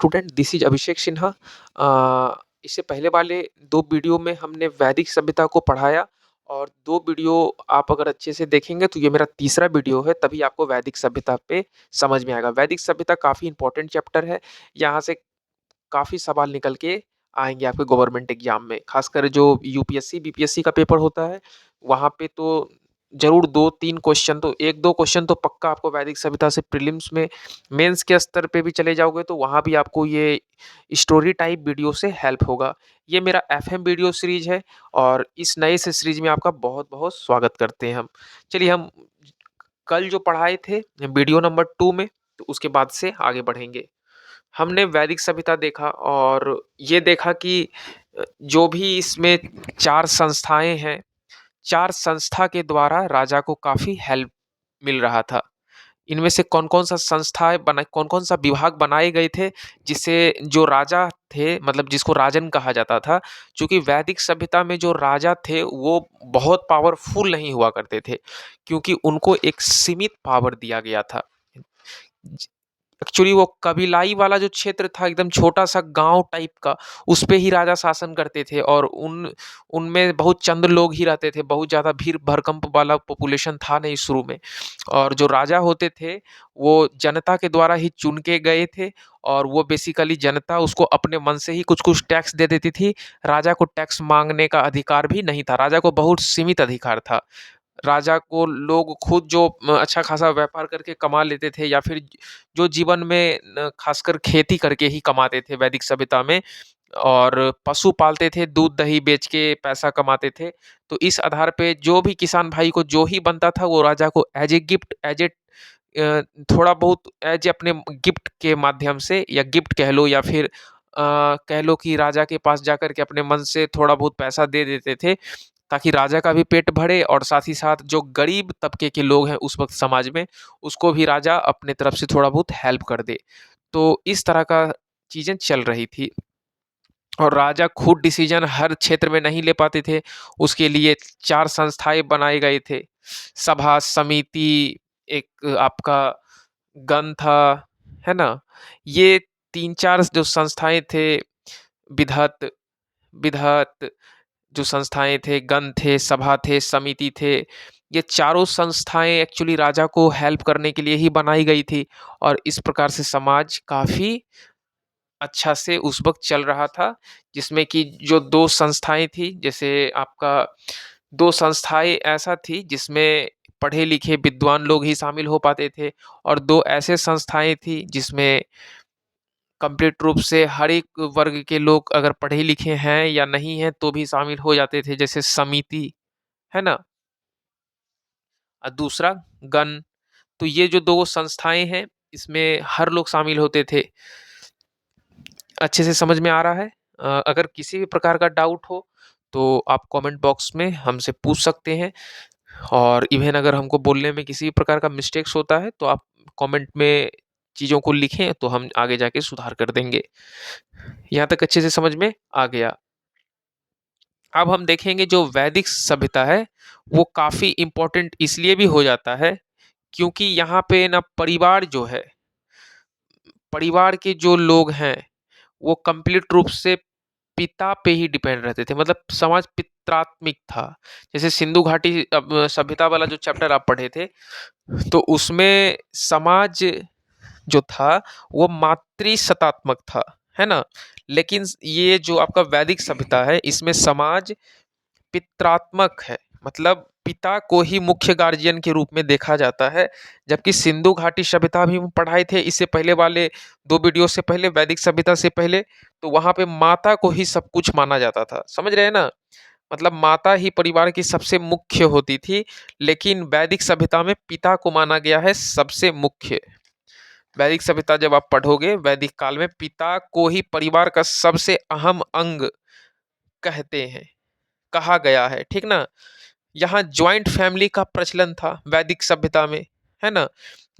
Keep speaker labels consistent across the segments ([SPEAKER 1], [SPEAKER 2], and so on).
[SPEAKER 1] Student, this is अभिषेक सिन्हा। इससे पहले वाले 2 वीडियो में हमने वैदिक सभ्यता को पढ़ाया और 2 वीडियो आप अगर अच्छे से देखेंगे तो ये मेरा तीसरा वीडियो है, तभी आपको वैदिक सभ्यता पे समझ में आएगा। वैदिक सभ्यता काफ़ी इंपॉर्टेंट चैप्टर है, यहाँ से काफ़ी सवाल निकल के आएँगे आपके गवर्नमेंट एग्ज़ाम में। ख़ासकर जो यूपीएससी, बीपीएससी का पेपर होता है, वहाँ पे तो ज़रूर 2-3 क्वेश्चन तो 1-2 क्वेश्चन तो पक्का आपको वैदिक सभ्यता से प्रीलिम्स में, मेंस के स्तर पे भी चले जाओगे तो वहाँ भी आपको ये स्टोरी टाइप वीडियो से हेल्प होगा। ये मेरा एफएम वीडियो सीरीज़ है और इस नए से सीरीज़ में आपका बहुत-बहुत स्वागत करते हैं हम। चलिए हम कल जो पढ़ाए थे वीडियो नंबर 2 में, तो उसके बाद से आगे बढ़ेंगे। हमने वैदिक सभ्यता देखा और ये देखा कि जो भी इसमें 4 संस्थाएँ हैं, 4 संस्था के द्वारा राजा को काफ़ी हेल्प मिल रहा था। इनमें से कौन-कौन सा संस्थाएँ बना कौन-कौन सा विभाग बनाए गए थे, जिससे जो राजा थे मतलब जिसको राजन कहा जाता था, चूँकि वैदिक सभ्यता में जो राजा थे वो बहुत पावरफुल नहीं हुआ करते थे, क्योंकि उनको एक सीमित पावर दिया गया था। ज एक्चुअली वो कबीलाई वाला जो क्षेत्र था एकदम छोटा-सा गाँव टाइप का, उस पे ही राजा शासन करते थे और उनमें बहुत चंद लोग ही रहते थे, बहुत ज़्यादा भीड़-भड़कम वाला पॉपुलेशन था नहीं शुरू में। और जो राजा होते थे, वो जनता के द्वारा ही चुन के गए थे और वो बेसिकली जनता उसको अपने मन से ही कुछ-कुछ टैक्स दे देती थी। राजा को टैक्स माँगने का अधिकार भी नहीं था, राजा को बहुत सीमित अधिकार था। राजा को लोग खुद जो अच्छा खासा व्यापार करके कमा लेते थे या फिर जो जीवन में खासकर खेती करके ही कमाते थे वैदिक सभ्यता में और पशु पालते थे, दूध-दही बेच के पैसा कमाते थे। तो इस आधार पे जो भी किसान भाई को जो ही बनता था वो राजा को एज़ ए गिफ्ट थोड़ा बहुत एज़ अपने गिफ्ट के माध्यम से या गिफ्ट कह लो या फिर कह लो कि राजा के पास जाकर के अपने मन से थोड़ा बहुत पैसा दे देते थे, ताकि राजा का भी पेट भरे और साथ ही साथ जो गरीब तबके के लोग हैं उस वक़्त समाज में, उसको भी राजा अपने तरफ से थोड़ा बहुत हेल्प कर दे। तो इस तरह का चीज़ें चल रही थी और राजा खुद डिसीज़न हर क्षेत्र में नहीं ले पाते थे, उसके लिए 4 संस्थाएँ बनाए गए थे। सभा, समिति, एक आपका गण था, है ना? ये 3-4 जो संस्थाएँ थे, विधत विधत जो संस्थाएँ थे, गण थे, सभा थे, समिति थे, ये चारों संस्थाएँ एक्चुअली राजा को हेल्प करने के लिए ही बनाई गई थी और इस प्रकार से समाज काफ़ी अच्छा से उस वक़्त चल रहा था, जिसमें कि जो 2 संस्थाएँ थी, जैसे आपका 2 संस्थाएँ ऐसा थी जिसमें पढ़े-लिखे विद्वान लोग ही शामिल हो पाते थे और 2 ऐसे संस्थाएँ थी जिसमें कंप्लीट रूप से हर एक वर्ग के लोग अगर पढ़े-लिखे हैं या नहीं हैं, तो भी शामिल हो जाते थे, जैसे समिति, है ना? दूसरा गण, तो ये जो 2 संस्थाएँ हैं, इसमें हर लोग शामिल होते थे। अच्छे से समझ में आ रहा है? अगर किसी भी प्रकार का डाउट हो, तो आप कमेंट बॉक्स में हमसे पूछ सकते हैं और इवेन अगर हमको बोलने में किसी भी प्रकार का मिस्टेक्स होता है, तो आप कमेंट में चीज़ों को लिखें, तो हम आगे जाके सुधार कर देंगे। यहाँ तक अच्छे से समझ में आ गया। अब हम देखेंगे जो वैदिक सभ्यता है, वो काफ़ी इम्पोर्टेंट इसलिए भी हो जाता है, क्योंकि यहाँ पे ना परिवार जो है, परिवार के जो लोग हैं, वो कंप्लीट रूप से पिता पे ही डिपेंड रहते थे, मतलब समाज पित्रात्मिक था। जैसे सिंधु घाटी सभ्यता वाला जो चैप्टर आप पढ़े थे, तो उसमें समाज जो था वो मातृसत्तात्मक था, है ना? लेकिन ये जो आपका वैदिक सभ्यता है, इसमें समाज पित्रात्मक है, मतलब पिता को ही मुख्य गार्जियन के रूप में देखा जाता है। जबकि सिंधु घाटी सभ्यता भी हम पढ़ाए थे इससे पहले वाले 2 वीडियो से पहले, वैदिक सभ्यता से पहले, तो वहाँ पे माता को ही सब कुछ माना जाता था। समझ रहे हैं ना? मतलब माता ही परिवार की सबसे मुख्य होती थी, लेकिन वैदिक सभ्यता में पिता को माना गया है सबसे मुख्य। वैदिक सभ्यता जब आप पढ़ोगे, वैदिक काल में पिता को ही परिवार का सबसे अहम अंग कहते हैं, कहा गया है, ठीक ना? यहाँ जॉइंट फैमिली का प्रचलन था वैदिक सभ्यता में, है ना?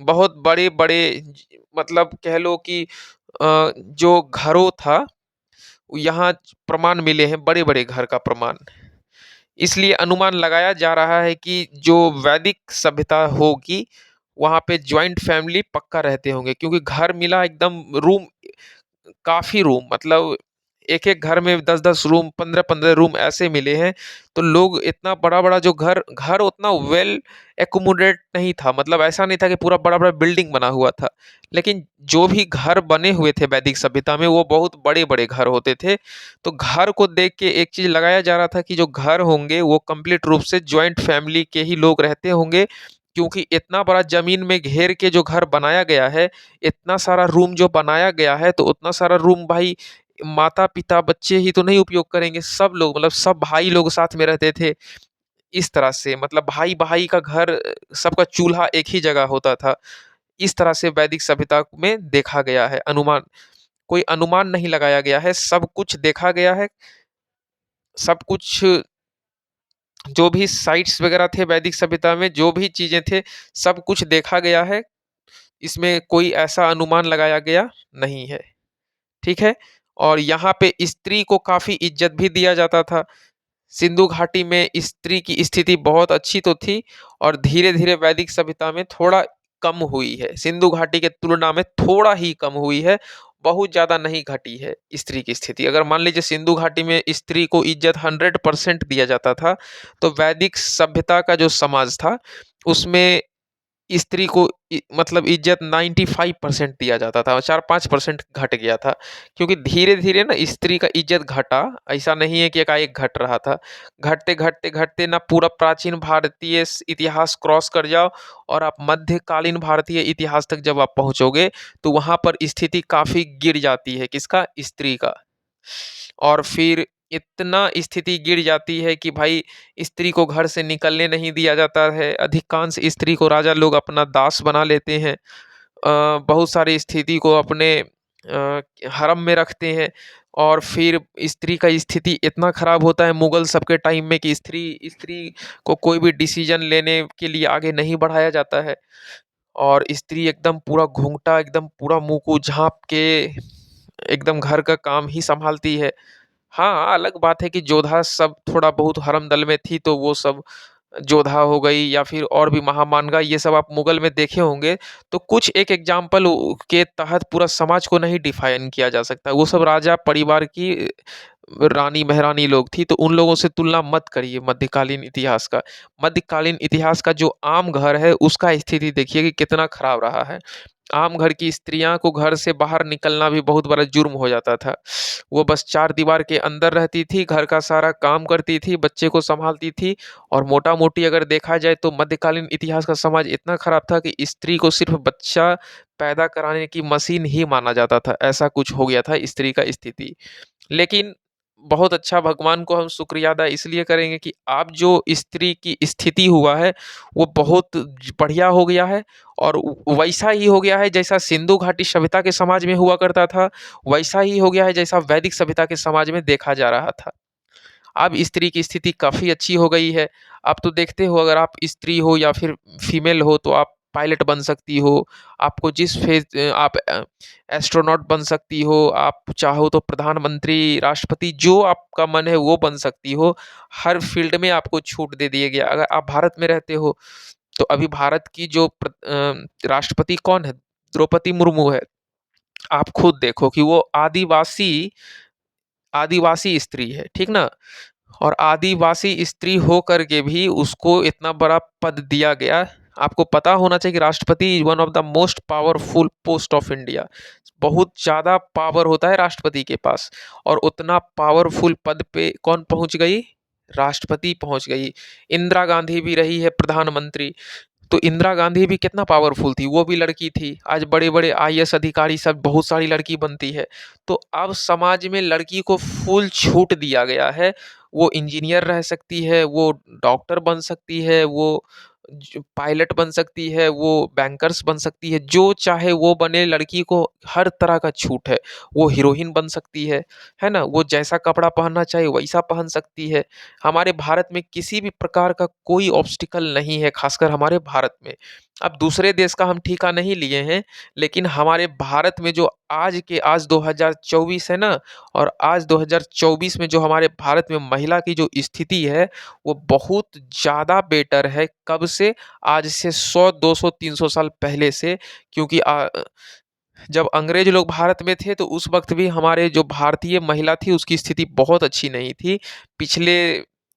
[SPEAKER 1] बहुत बड़े-बड़े मतलब कह लो कि जो घरों था, यहाँ प्रमाण मिले हैं, बड़े-बड़े घर का प्रमाण। इसलिए अनुमान लगाया जा रहा है कि जो वैदिक सभ्यता होगी, वहाँ पे जॉइंट फैमिली पक्का रहते होंगे, क्योंकि घर मिला एकदम रूम काफ़ी रूम, मतलब एक-एक घर में 10-10 रूम, 15-15 रूम ऐसे मिले हैं। तो लोग इतना बड़ा-बड़ा जो घर घर उतना वेल एक्कोमोडेट नहीं था, मतलब ऐसा नहीं था कि पूरा बड़ा-बड़ा बिल्डिंग बना हुआ था। लेकिन जो भी घर बने हुए थे वैदिक सभ्यता में, वो बहुत बड़े-बड़े घर होते थे। तो घर को देख के एक चीज़ लगाया जा रहा था कि जो घर होंगे वो कंप्लीट रूप से जॉइंट फैमिली के ही लोग रहते होंगे, क्योंकि इतना बड़ा ज़मीन में घेर के जो घर बनाया गया है, इतना सारा रूम जो बनाया गया है, तो उतना सारा रूम भाई माता-पिता, बच्चे ही तो नहीं उपयोग करेंगे, सब लोग, मतलब सब भाई लोग साथ में रहते थे। इस तरह से, मतलब भाई-भाई का घर, सबका चूल्हा एक ही जगह होता था। इस तरह से वैदिक सभ्यता में देखा गया है। कोई अनुमान नहीं लगाया गया है, सब कुछ देखा गया है। सब कुछ, जो भी साइट्स वगैरह थे वैदिक सभ्यता में, जो भी चीज़ें थे, सब कुछ देखा गया है। इसमें कोई ऐसा अनुमान लगाया गया नहीं है, ठीक है? और यहाँ पे स्त्री को काफ़ी इज़्ज़त भी दिया जाता था। सिंधु घाटी में स्त्री की स्थिति बहुत अच्छी तो थी, और धीरे-धीरे वैदिक सभ्यता में थोड़ा कम हुई है। सिंधु घाटी के तुलना में थोड़ा ही कम हुई है, बहुत ज़्यादा नहीं घटी है स्त्री की स्थिति। अगर मान लीजिए सिंधु घाटी में स्त्री को इज़्ज़त 100% दिया जाता था, तो वैदिक सभ्यता का जो समाज था, उसमें स्त्री को मतलब इज्जत 95% दिया जाता था, और 4-5% घट गया था, क्योंकि धीरे धीरे ना स्त्री का इज्जत घटा। ऐसा नहीं है कि एकाएक घट रहा था। घटते घटते घटते ना पूरा प्राचीन भारतीय इतिहास क्रॉस कर जाओ, और आप मध्यकालीन भारतीय इतिहास तक जब आप पहुंचोगे, तो वहां पर स्थिति काफी गिर जाती है, किसका? स्त्री का। और फिर इतना स्थिति गिर जाती है कि भाई स्त्री को घर से निकलने नहीं दिया जाता है। अधिकांश स्त्री को राजा लोग अपना दास बना लेते हैं। बहुत सारी स्थिति को अपने हरम में रखते हैं। और फिर स्त्री का स्थिति इतना खराब होता है मुगल सब के टाइम में कि स्त्री स्त्री को कोई भी डिसीजन लेने के लिए आगे नहीं बढ़ाया जाता है। और स्त्री एकदम पूरा घूंघटा, एकदम पूरा मुँह को झाँप के एकदम घर का काम ही सँभालती है। हाँ, अलग बात है कि जोधा सब थोड़ा बहुत हरम दल में थी, तो वो सब जोधा हो गई या फिर और भी महामानगा, ये सब आप मुगल में देखे होंगे। तो कुछ एक एग्ज़ाम्पल के तहत पूरा समाज को नहीं डिफाइन किया जा सकता। वो सब राजा परिवार की रानी महारानी लोग थी, तो उन लोगों से तुलना मत करिए मध्यकालीन इतिहास का। मध्यकालीन इतिहास का जो आम घर है, उसका स्थिति देखिए कि कितना खराब रहा है। आम घर की स्त्रियाँ को घर से बाहर निकलना भी बहुत बड़ा जुर्म हो जाता था। वो बस 4 दीवार के अंदर रहती थी, घर का सारा काम करती थी, बच्चे को सँभालती थी, और मोटा-मोटी अगर देखा जाए तो मध्यकालीन इतिहास का समाज इतना खराब था कि स्त्री को सिर्फ़ बच्चा पैदा कराने की मशीन ही माना जाता था। ऐसा कुछ हो गया था स्त्री का स्थिति। लेकिन बहुत अच्छा, भगवान को हम शुक्रिया अदा इसलिए करेंगे कि अब जो स्त्री की स्थिति हुआ है, वो बहुत बढ़िया हो गया है, और वैसा ही हो गया है जैसा सिंधु घाटी सभ्यता के समाज में हुआ करता था, वैसा ही हो गया है जैसा वैदिक सभ्यता के समाज में देखा जा रहा था। अब स्त्री की स्थिति काफ़ी अच्छी हो गई है। आप तो देखते हो, अगर आप स्त्री हो या फिर फीमेल हो, तो आप पायलट बन सकती हो। आपको जिस आप एस्ट्रोनॉट बन सकती हो, आप चाहो तो प्रधानमंत्री, राष्ट्रपति, जो आपका मन है वो बन सकती हो। हर फ़ील्ड में आपको छूट दे दिया गया। अगर आप भारत में रहते हो, तो अभी भारत की जो राष्ट्रपति कौन है? द्रौपदी मुर्मू है। आप खुद देखो कि वो आदिवासी आदिवासी स्त्री है, ठीक ना? और आदिवासी स्त्री हो करके भी उसको इतना बड़ा पद दिया गया। आपको पता होना चाहिए कि राष्ट्रपति is one of the most powerful post of India. बहुत ज़्यादा पावर होता है राष्ट्रपति के पास, और उतना पावरफुल पद पे कौन पहुँच गई? राष्ट्रपति पहुँच गई। इंदिरा गांधी भी रही है प्रधानमंत्री। तो इंदिरा गांधी भी कितना पावरफुल थी, वो भी लड़की थी। आज बड़े-बड़े आईएएस अधिकारी सब बहुत सारी लड़की बनती है। तो अब समाज में लड़की को फुल छूट दिया गया है। वो इंजीनियर रह सकती है, वो डॉक्टर बन सकती है, वो पायलट बन सकती है, वो बैंकर्स बन सकती है, जो चाहे वो बने। लड़की को हर तरह का छूट है। वो हीरोइन बन सकती है ना? वो जैसा कपड़ा पहनना चाहे वैसा पहन सकती है। हमारे भारत में किसी भी प्रकार का कोई ऑब्स्टिकल नहीं है, खासकर हमारे भारत में। अब दूसरे देश का हम ठिका नहीं लिए हैं, लेकिन हमारे भारत में जो आज 2024 है ना, और आज 2024 में जो हमारे भारत में महिला की जो स्थिति है, वो बहुत ज़्यादा बेटर है। कब से? आज से 100, 200, 300 साल पहले से, क्योंकि जब अंग्रेज लोग भारत में थे तो उस वक़्त भी हमारे जो भारतीय महिला थी उसकी स्थिति बहुत अच्छी नहीं थी। पिछले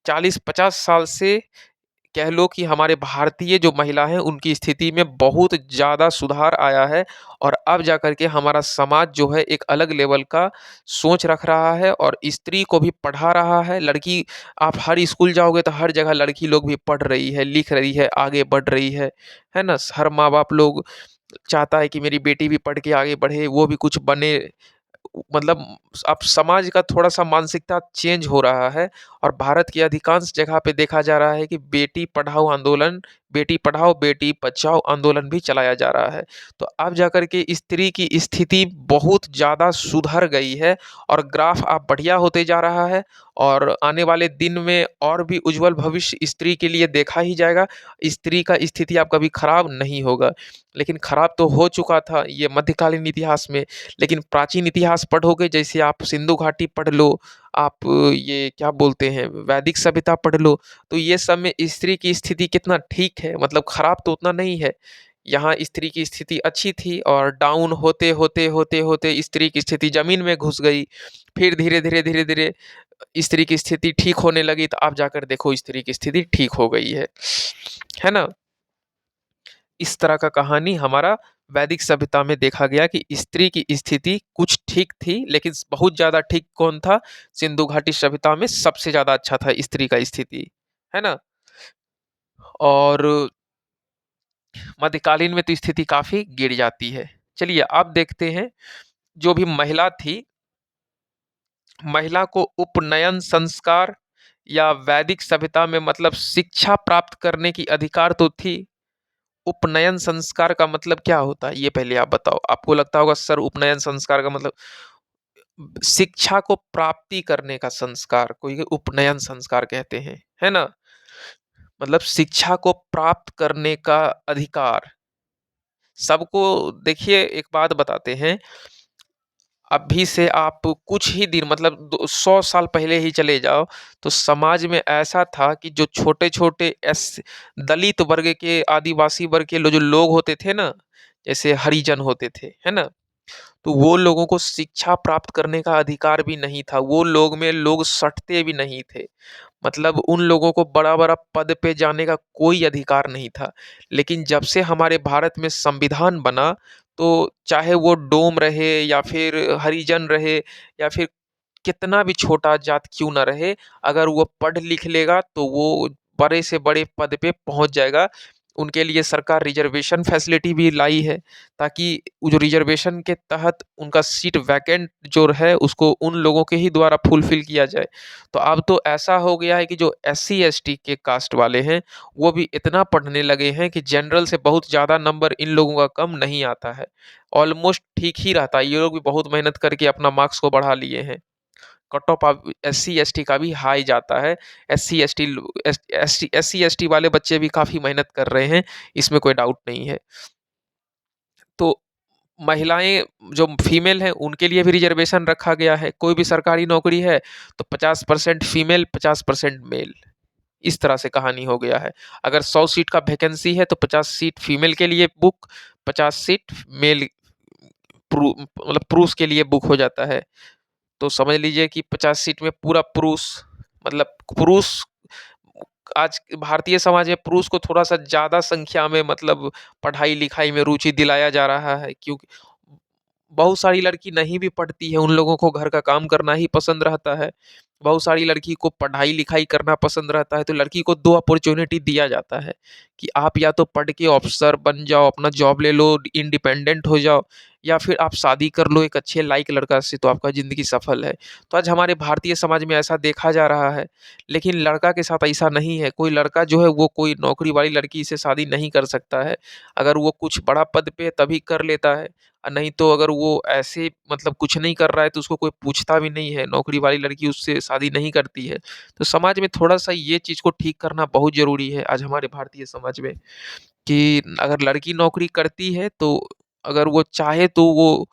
[SPEAKER 1] 40-50 साल से कह लो कि हमारे भारतीय जो महिला हैं उनकी स्थिति में बहुत ज़्यादा सुधार आया है और अब जाकर के हमारा समाज जो है एक अलग लेवल का सोच रख रहा है और स्त्री को भी पढ़ा रहा है। लड़की आप हर स्कूल जाओगे तो हर जगह लड़की लोग भी पढ़ रही है, लिख रही है, आगे बढ़ रही है ना? हर माँ-बाप लोग चाहता है कि मेरी बेटी भी पढ़ के आगे बढ़े, वो भी कुछ बने। मतलब अब समाज का थोड़ा-सा मानसिकता चेंज हो रहा है और भारत की अधिकांश जगह पे देखा जा रहा है कि बेटी पढ़ाओ आंदोलन, बेटी पढ़ाओ, बेटी बचाओ आंदोलन भी चलाया जा रहा है। तो अब जाकर के स्त्री की स्थिति बहुत ज़्यादा सुधर गई है और ग्राफ अब बढ़िया होते जा रहा है और आने वाले दिन में और भी उज्ज्वल भविष्य स्त्री के लिए देखा ही जाएगा। स्त्री का स्थिति अब कभी खराब नहीं होगा। लेकिन खराब तो हो चुका था ये मध्यकालीन इतिहास में, लेकिन प्राचीन इतिहास पढ़ोगे जैसे आप सिंधु घाटी पढ़ लो, आप ये क्या बोलते हैं वैदिक सभ्यता पढ़ लो, तो ये सब में स्त्री की स्थिति कितना ठीक है, मतलब खराब तो उतना नहीं है। यहाँ स्त्री की स्थिति अच्छी थी और डाउन होते स्त्री की स्थिति ज़मीन में घुस गई। फिर धीरे-धीरे स्त्री की स्थिति ठीक होने लगी तो अब जाकर देखो स्त्री की स्थिति ठीक हो गई है ना? इस तरह का कहानी हमारा वैदिक सभ्यता में देखा गया कि स्त्री की स्थिति कुछ ठीक थी, लेकिन बहुत ज़्यादा ठीक कौन था? सिंधु घाटी सभ्यता में सबसे ज़्यादा अच्छा था स्त्री का स्थिति, है ना? और मध्यकालीन में तो स्थिति काफ़ी गिर जाती है। चलिए अब देखते हैं, जो भी महिला थी, महिला को उपनयन संस्कार या वैदिक सभ्यता में मतलब शिक्षा प्राप्त करने की अधिकार तो थी। उपनयन संस्कार का मतलब क्या होता है? ये पहले आप बताओ। आपको लगता होगा सर उपनयन संस्कार का मतलब शिक्षा को प्राप्ति करने का संस्कार को ये उपनयन संस्कार कहते हैं, है ना? मतलब शिक्षा को प्राप्त करने का अधिकार। सबको देखिए एक बात बताते हैं, अभी से आप कुछ ही दिन मतलब 100 साल पहले ही चले जाओ, तो समाज में ऐसा था कि जो छोटे-छोटे दलित वर्ग के, आदिवासी वर्ग के जो लोग होते थे ना, जैसे हरिजन होते थे, है ना? तो वो लोगों को शिक्षा प्राप्त करने का अधिकार भी नहीं था। वो लोग में लोग सटते भी नहीं थे। मतलब उन लोगों को बड़ा-बड़ा पद पे जाने का कोई अधिकार नहीं था। लेकिन जब से हमारे भारत में संविधान बना, तो चाहे वो डोम रहे या फिर हरिजन रहे या फिर कितना भी छोटा जात क्यों ना रहे, अगर वो पढ़ लिख लेगा तो वो बड़े से बड़े पद पे पहुँच जाएगा। उनके लिए सरकार रिज़र्वेशन फैसिलिटी भी लाई है, ताकि वो जो रिज़र्वेशन के तहत उनका सीट वैकेंट जो है उसको उन लोगों के ही द्वारा फुलफ़िल किया जाए। तो अब तो ऐसा हो गया है कि जो एससी, एसटी के कास्ट वाले हैं, वो भी इतना पढ़ने लगे हैं कि जनरल से बहुत ज़्यादा नंबर इन लोगों का कम नहीं आता है। ऑलमोस्ट ठीक ही रहता है, ये लोग भी बहुत मेहनत करके अपना मार्क्स को बढ़ा लिए हैं। कट ऑफ अब एससी, एसटी का भी हाई जाता है। एससी, एसटी लो एससी, एसटी वाले बच्चे भी काफ़ी मेहनत कर रहे हैं, इसमें कोई डाउट नहीं है। तो महिलाएँ जो फीमेल हैं, उनके लिए भी रिज़र्वेशन रखा गया है। कोई भी सरकारी नौकरी है, तो 50% फीमेल, 50% मेल। इस तरह से कहानी हो गया है। अगर 100 सीट का वैकेंसी है, तो 50 सीट फीमेल के लिए बुक, 50 सीट मेल मतलब पुरुष के लिए बुक हो जाता है। तो समझ लीजिए कि 50 सीट में पूरा पुरुष, मतलब पुरुष आज भारतीय समाज में पुरुष को थोड़ा-सा ज़्यादा संख्या में मतलब पढ़ाई-लिखाई में रुचि दिलाया जा रहा है, क्योंकि बहुत सारी लड़की नहीं भी पढ़ती है, उन लोगों को घर का काम करना ही पसंद रहता है। बहुत सारी लड़की को पढ़ाई-लिखाई करना पसंद रहता है, तो लड़की को 2 अपॉर्च्युनिटी दिया जाता है कि आप या तो पढ़ के ऑफ़िसर बन जाओ, अपना जॉब ले लो, इंडिपेंडेंट हो जाओ, या फिर आप शादी कर लो एक अच्छे लायक लड़का से, तो आपका ज़िंदगी सफल है। तो आज हमारे भारतीय समाज में ऐसा देखा जा रहा है, लेकिन लड़का के साथ ऐसा नहीं है। कोई लड़का जो है वो कोई नौकरी वाली लड़की से शादी नहीं कर सकता है। अगर वो कुछ बड़ा पद पे है तभी कर लेता है। नहीं तो अगर वो ऐसे मतलब कुछ नहीं कर रहा है तो उसको कोई पूछता भी नहीं है, नौकरी वाली लड़की उससे शादी नहीं करती है। तो समाज में थोड़ा-सा ये चीज़ को ठीक करना बहुत ज़रूरी है आज हमारे भारतीय समाज में, कि अगर लड़की नौकरी करती है तो अगर वो चाहे तो वो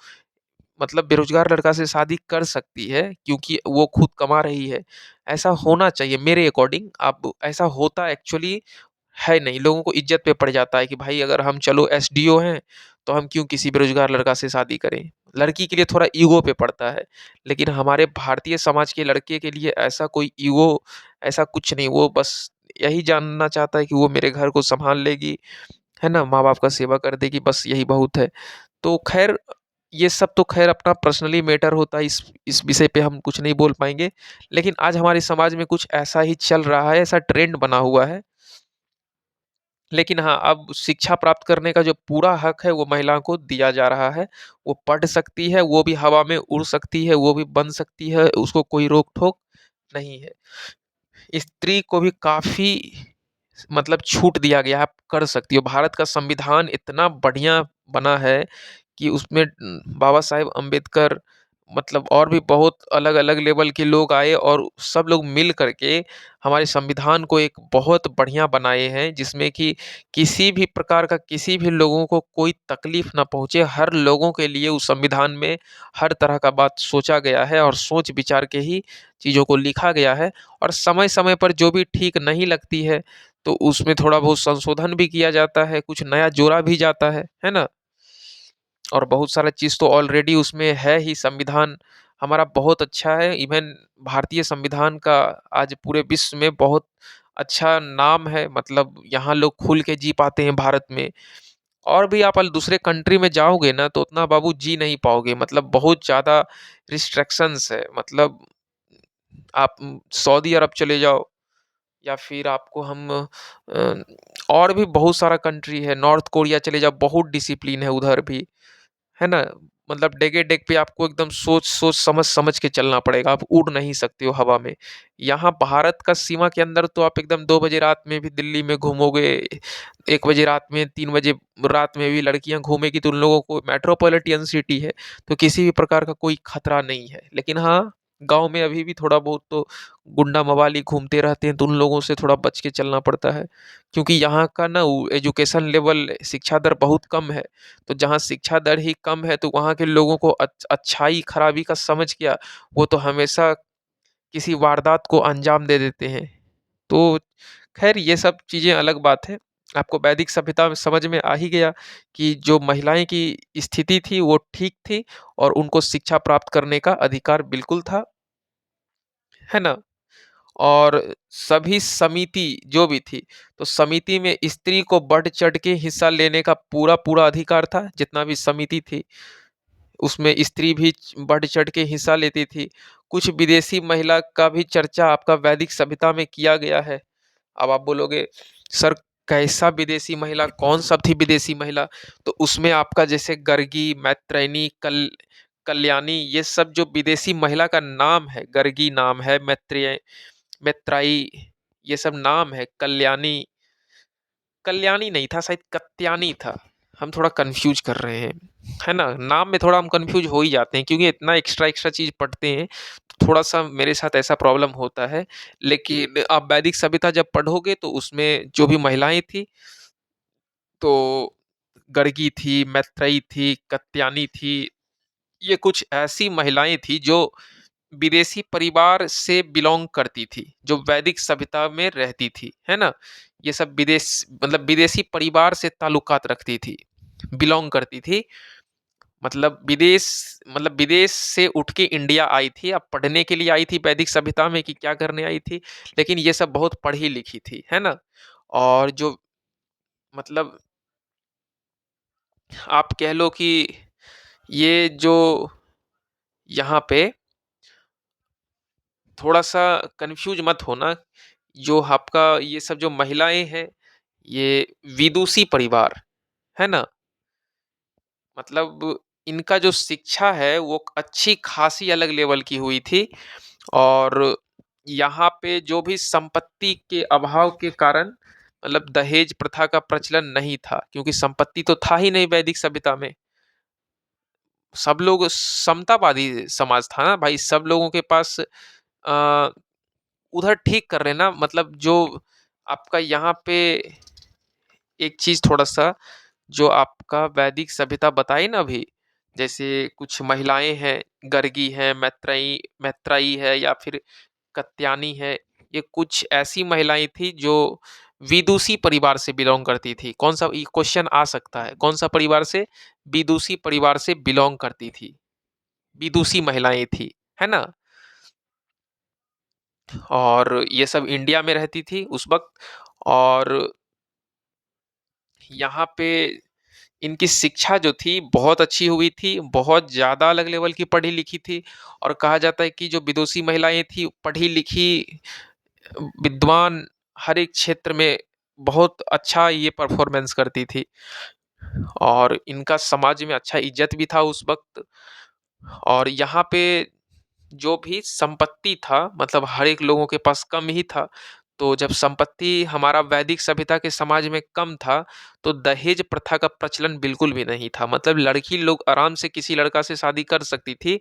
[SPEAKER 1] मतलब बेरोज़गार लड़का से शादी कर सकती है, क्योंकि वो खुद कमा रही है। ऐसा होना चाहिए मेरे अकॉर्डिंग। अब ऐसा होता एक्चुअली है नहीं, लोगों को इज़्ज़त पे पड़ जाता है कि भाई अगर हम चलो एसडीओ हैं, तो हम क्यों किसी बेरोज़गार लड़का से शादी करें? लड़की के लिए थोड़ा ईगो पे पड़ता है, लेकिन हमारे भारतीय समाज के लड़के के लिए ऐसा कोई ईगो, ऐसा कुछ नहीं, वो बस यही जानना चाहता है कि वो मेरे घर को सँभाल लेगी, है ना? माँ-बाप का सेवा कर देगी, बस यही बहुत है। तो ख़ैर ये सब तो ख़ैर अपना पर्सनली मैटर होता है, इस विषय पे हम कुछ नहीं बोल पाएँगे। लेकिन आज हमारे समाज में कुछ ऐसा ही चल रहा है, ऐसा ट्रेंड बना हुआ है। लेकिन हाँ, अब शिक्षा प्राप्त करने का जो पूरा हक है वो महिला को दिया जा रहा है। वो पढ़ सकती है, वो भी हवा में उड़ सकती है, वो भी बन सकती है, उसको कोई रोक-टोक नहीं है। स्त्री को भी काफ़ी मतलब छूट दिया गया है, आप कर सकती हो। भारत का संविधान इतना बढ़िया बना है कि उसमें बाबा साहेब अम्बेडकर मतलब और भी बहुत अलग-अलग लेवल के लोग आए और सब लोग मिल कर के हमारे संविधान को एक बहुत बढ़िया बनाए हैं, जिसमें कि किसी भी प्रकार का किसी भी लोगों को कोई तकलीफ ना पहुँचे। हर लोगों के लिए उस संविधान में हर तरह का बात सोचा गया है और सोच-विचार के ही चीज़ों को लिखा गया है और समय-समय पर जो भी ठीक नहीं लगती है, तो उसमें थोड़ा बहुत संशोधन भी किया जाता है, कुछ नया जोड़ा भी जाता है ना? और बहुत सारा चीज़ तो ऑलरेडी उसमें है ही, संविधान हमारा बहुत अच्छा है। इवन भारतीय संविधान का आज पूरे विश्व में बहुत अच्छा नाम है, मतलब यहाँ लोग खुल के जी पाते हैं भारत में। और भी आप दूसरे कंट्री में जाओगे ना तो उतना बाबू जी नहीं पाओगे, मतलब बहुत ज़्यादा रिस्ट्रिक्शंस है। मतलब आप सऊदी अरब चले जाओ या फिर आपको हम और भी बहुत सारा कंट्री है, नॉर्थ कोरिया चले जाओ, बहुत डिसिप्लिन है उधर भी। है ना? मतलब डेगे-डेग पे आपको एकदम सोच-सोच, समझ-समझ के चलना पड़ेगा, आप उड़ नहीं सकते हो हवा में। यहाँ भारत का सीमा के अंदर तो आप एकदम 2 बजे रात में भी दिल्ली में घूमोगे, 1 बजे रात में, 3 बजे रात में भी लड़कियाँ घूमेगी तो उन लोगों को मेट्रोपॉलिटन सिटी है, तो किसी भी प्रकार का कोई खतरा नहीं है। लेकिन हाँ, गाँव में अभी भी थोड़ा बहुत तो गुंडा-मवाली घूमते रहते हैं, तो उन लोगों से थोड़ा बच के चलना पड़ता है। क्योंकि यहाँ का ना वो एजुकेशन लेवल, शिक्षा दर बहुत कम है। तो जहाँ शिक्षा दर ही कम है तो वहाँ के लोगों को अच्छाई-खराबी का समझ क्या, वो तो हमेशा किसी वारदात को अंजाम दे देते हैं। तो ख़ैर ये सब चीज़ें अलग बात है। आपको वैदिक सभ्यता में समझ में आ ही गया कि जो महिलाएँ की स्थिति थी वो ठीक थी और उनको शिक्षा प्राप्त करने का अधिकार बिल्कुल था, है ना? और सभी समिति जो भी थी, तो समिति में स्त्री को बढ़-चढ़ के हिस्सा लेने का पूरा-पूरा अधिकार था, जितना भी समिति थी। उसमें स्त्री भी बढ़-चढ़ के हिस्सा लेती थी। कुछ विदेशी महिला का भी चर्चा आपका वैदिक सभ्यता में किया गया है। अब आप बोलोगे, "सर कैसा विदेशी महिला? कौन-सा थी विदेशी महिला?" तो उसमें आपका जैसे गर्गी, मैत्रेयनी, कल्याणी, ये सब जो विदेशी महिला का नाम है, गर्गी नाम है, मैत्रेयी, ये सब नाम है, कल्याणी नहीं था, शायद कत्यानी था। हम थोड़ा कन्फ्यूज़ कर रहे हैं, है ना? नाम में थोड़ा हम कन्फ्यूज़ हो ही जाते हैं क्योंकि इतना एक्स्ट्रा-एक्स्ट्रा चीज़ पढ़ते हैं, तो थोड़ा-सा मेरे साथ ऐसा प्रॉब्लम होता है। लेकिन आप वैदिक सभ्यता जब पढ़ोगे तो उसमें जो भी महिलाएँ थी, तो गर्गी थी, मैत्रेयी थी, कत्यानी थी, ये कुछ ऐसी महिलाएँ थी जो विदेशी परिवार से बिलॉन्ग करती थी, जो वैदिक सभ्यता में रहती थी, है ना? ये सब विदेश मतलब विदेशी परिवार से ताल्लुकात रखती थी, बिलॉन्ग करती थी। मतलब विदेश से उठ के इंडिया आई थी, अब पढ़ने के लिए आई थी वैदिक सभ्यता में कि क्या करने आई थी, लेकिन ये सब बहुत पढ़ी-लिखी थी, है ना? और जो मतलब आप कह लो कि ये जो यहाँ पे थोड़ा-सा कन्फ्यूज़ मत होना, जो आपका ये सब जो महिलाएँ हैं, ये विदुषी परिवार, है ना? मतलब इनका जो शिक्षा है वो अच्छी खासी अलग लेवल की हुई थी और यहाँ पे जो भी संपत्ति के अभाव के कारण मतलब दहेज प्रथा का प्रचलन नहीं था, क्योंकि संपत्ति तो था ही नहीं वैदिक सभ्यता में। सब लोग समतावादी समाज था ना भाई, सब लोगों के पास उधर ठीक कर रहे हैं ना, मतलब जो आपका यहाँ पे एक चीज़ थोड़ा-सा जो आपका वैदिक सभ्यता बताई ना अभी, जैसे कुछ महिलाएँ हैं, गर्गी हैं, मैत्रेयी है या फिर कत्यानी है, ये कुछ ऐसी महिलाएँ थी जो विदुषी परिवार से बिलॉन्ग करती थी। कौन-सा ये क्वेश्चन आ सकता है, कौन-सा परिवार से? विदुषी परिवार से बिलॉन्ग करती थी, विदुषी महिलाएँ थी, है ना? और ये सब इंडिया में रहती थी उस वक़्त और यहाँ पे इनकी शिक्षा जो थी बहुत अच्छी हुई थी, बहुत ज़्यादा अलग लेवल की पढ़ी-लिखी थी और कहा जाता है कि जो विदुषी महिलाएँ थी पढ़ी-लिखी, विद्वान, हर एक क्षेत्र में बहुत अच्छा ये परफ़ॉर्मेंस करती थी और इनका समाज में अच्छा इज़्ज़त भी था उस वक़्त और यहाँ पे जो भी संपत्ति था मतलब हर एक लोगों के पास कम ही था। तो जब संपत्ति हमारा वैदिक सभ्यता के समाज में कम था, तो दहेज प्रथा का प्रचलन बिल्कुल भी नहीं था। मतलब लड़की लोग आराम से किसी लड़का से शादी कर सकती थी,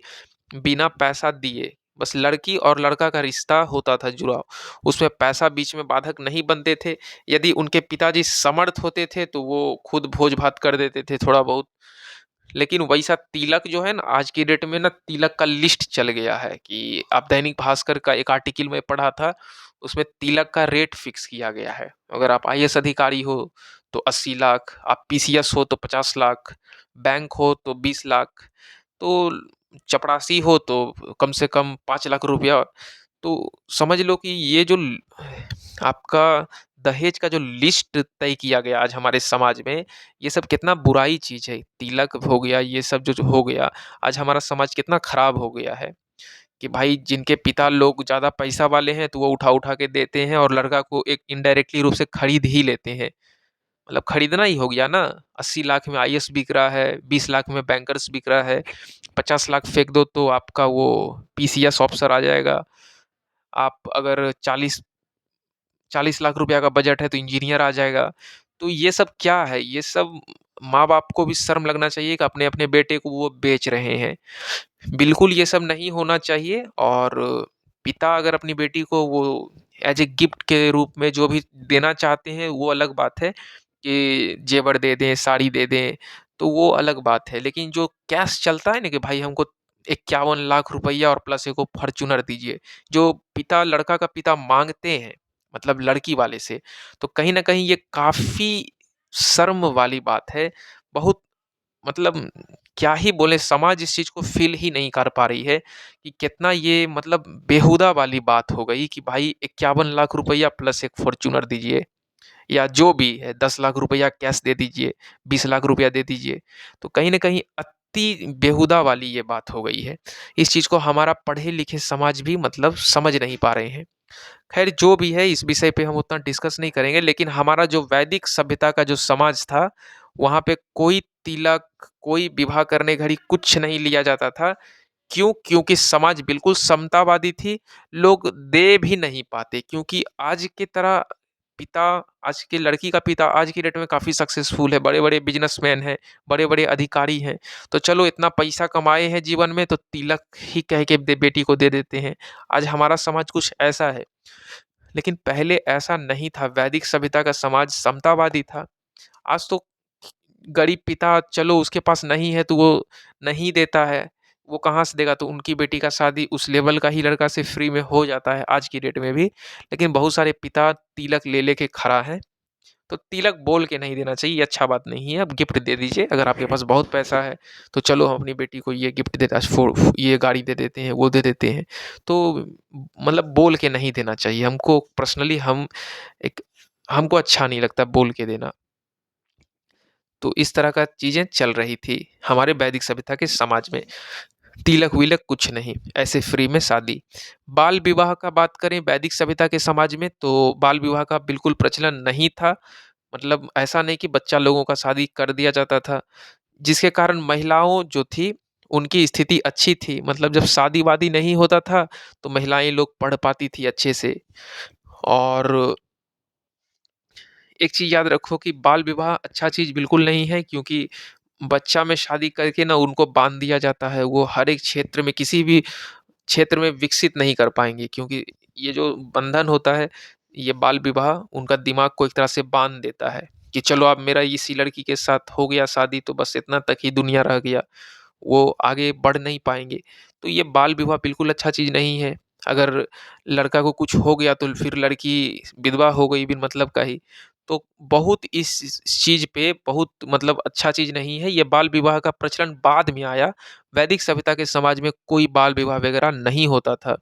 [SPEAKER 1] बिना पैसा दिए। बस लड़की और लड़का का रिश्ता होता था जुड़ा, उसमें पैसा बीच में बाधक नहीं बनते थे। यदि उनके पिताजी समर्थ होते थे, तो वो खुद भोज-भात कर देते थे थोड़ा बहुत। लेकिन वैसा तिलक जो है ना आज की डेट में ना तिलक का लिस्ट चल गया है कि आप दैनिक भास्कर का एक आर्टिकल में पढ़ा था, उसमें तिलक का रेट फिक्स किया गया है। अगर आप आईएएस अधिकारी हो तो 80 लाख, आप पीसीएस हो तो 50 लाख, बैंक हो तो 20 लाख, तो चपरासी हो तो कम से कम 5 लाख रुपया। तो समझ लो कि ये जो आपका दहेज का जो लिस्ट तय किया गया आज हमारे समाज में, ये सब कितना बुराई चीज़ है। तिलक हो गया, ये सब जो जो हो गया, आज हमारा समाज कितना खराब हो गया है कि भाई जिनके पिता लोग ज़्यादा पैसा वाले हैं, तो वो उठा-उठा के देते हैं और लड़का को एक इनडायरेक्टली रूप से खरीद ही लेते हैं। मतलब खरीदना ही हो गया ना, 80 लाख में आईएएस बिक रहा है, 20 लाख में बैंकर्स बिक रहा है, 50 लाख फेंक दो तो आपका वो पीसीएस ऑफिसर आ जाएगा। आप अगर 40 लाख रुपया का बजट है तो इंजीनियर आ जाएगा। तो ये सब क्या है? ये सब माँ-बाप को भी शर्म लगना चाहिए कि अपने-अपने बेटे को वो बेच रहे हैं। बिल्कुल ये सब नहीं होना चाहिए और पिता अगर अपनी बेटी को वो एज़ ए गिफ्ट के रूप में जो भी देना चाहते हैं वो अलग बात है कि जेवर दे दें, साड़ी दे दें, तो वो अलग बात है। लेकिन जो कैश चलता है ना कि भाई हमको 51 लाख रुपया और प्लस एक फॉर्च्यूनर दीजिए, जो पिता लड़का का पिता माँगते हैं, मतलब लड़की वाले से, तो कहीं न कहीं ये काफ़ी शर्म वाली बात है। बहुत मतलब क्या ही बोलें समाज इस चीज़ को फ़ील ही नहीं कर पा रही है कि कितना ये मतलब बेहुदा वाली बात हो गई कि भाई 51 लाख रुपया प्लस एक फॉर्च्यूनर दीजिए या जो भी है 10 लाख रुपया कैश दे दीजिए, 20 लाख रुपया दे दीजिए। तो कहीं न कहीं अति बेहुदा वाली ये बात हो गई है। इस चीज़ को हमारा पढ़े-लिखे समाज भी मतलब समझ नहीं पा रहे हैं। ख़ैर जो भी है इस विषय पे हम उतना डिस्कस नहीं करेंगे, लेकिन हमारा जो वैदिक सभ्यता का जो समाज था, वहाँ पे कोई तिलक, कोई विवाह करने घड़ी कुछ नहीं लिया जाता था। क्यों? क्योंकि समाज बिल्कुल समतावादी थी, लोग दे भी नहीं पाते क्योंकि आज की तरह पिता आज की लड़की का पिता आज की डेट में काफ़ी सक्सेसफुल है, बड़े-बड़े बिज़नेसमैन हैं, बड़े-बड़े अधिकारी हैं। तो चलो इतना पैसा कमाए हैं जीवन में तो तिलक ही कह के दे बेटी को दे देते हैं। आज हमारा समाज कुछ ऐसा है। लेकिन पहले ऐसा नहीं था, वैदिक सभ्यता का समाज समतावादी था। आज तो गरीब पिता चलो उसके पास नहीं है तो वो नहीं देता है, वो कहाँ से देगा? तो उनकी बेटी का शादी उस लेवल का ही लड़का से फ्री में हो जाता है आज की डेट में भी। लेकिन बहुत सारे पिता तिलक ले के खड़ा है, तो तिलक बोल के नहीं देना चाहिए, ये अच्छा बात नहीं है। आप गिफ्ट दे दीजिए, अगर आपके पास बहुत पैसा है, तो चलो हम अपनी बेटी को ये गिफ्ट देता ये गाड़ी दे देते हैं, वो दे देते हैं। तो मतलब बोल के नहीं देना चाहिए। हमको पर्सनली एक हमको अच्छा नहीं लगता बोल के देना। तो इस तरह का चीज़ें चल रही थी हमारे वैदिक सभ्यता के समाज में। तिलक-विलक कुछ नहीं, ऐसे फ्री में शादी। बाल विवाह का बात करें वैदिक सभ्यता के समाज में तो बाल विवाह का बिल्कुल प्रचलन नहीं था। मतलब ऐसा नहीं कि बच्चा लोगों का शादी कर दिया जाता था, जिसके कारण महिलाओं जो थी, उनकी स्थिति अच्छी थी। मतलब जब शादी-वादी नहीं होता था, तो महिलाएँ लोग पढ़ पाती थी अच्छे से और एक चीज़ याद रखो कि बाल विवाह अच्छा चीज़ बिल्कुल नहीं है क्योंकि बच्चा में शादी करके ना उनको बाँध दिया जाता है। वो हर एक क्षेत्र में किसी भी क्षेत्र में विकसित नहीं कर पाएँगे क्योंकि ये जो बंधन होता है, ये बाल विवाह उनका दिमाग को एक तरह से बाँध देता है कि चलो अब मेरा इसी लड़की के साथ हो गया शादी तो बस इतना तक ही दुनिया रह गया। वो आगे बढ़ नहीं पाएँगे। तो ये बाल विवाह बिल्कुल अच्छा चीज़ नहीं है। अगर लड़का को कुछ हो गया तो फिर लड़की विधवा हो गई बिन मतलब का ही। तो बहुत इस चीज़ पे बहुत मतलब अच्छा चीज़ नहीं है। ये बाल विवाह का प्रचलन बाद में आया। वैदिक सभ्यता के समाज में कोई बाल विवाह वगैरह नहीं होता था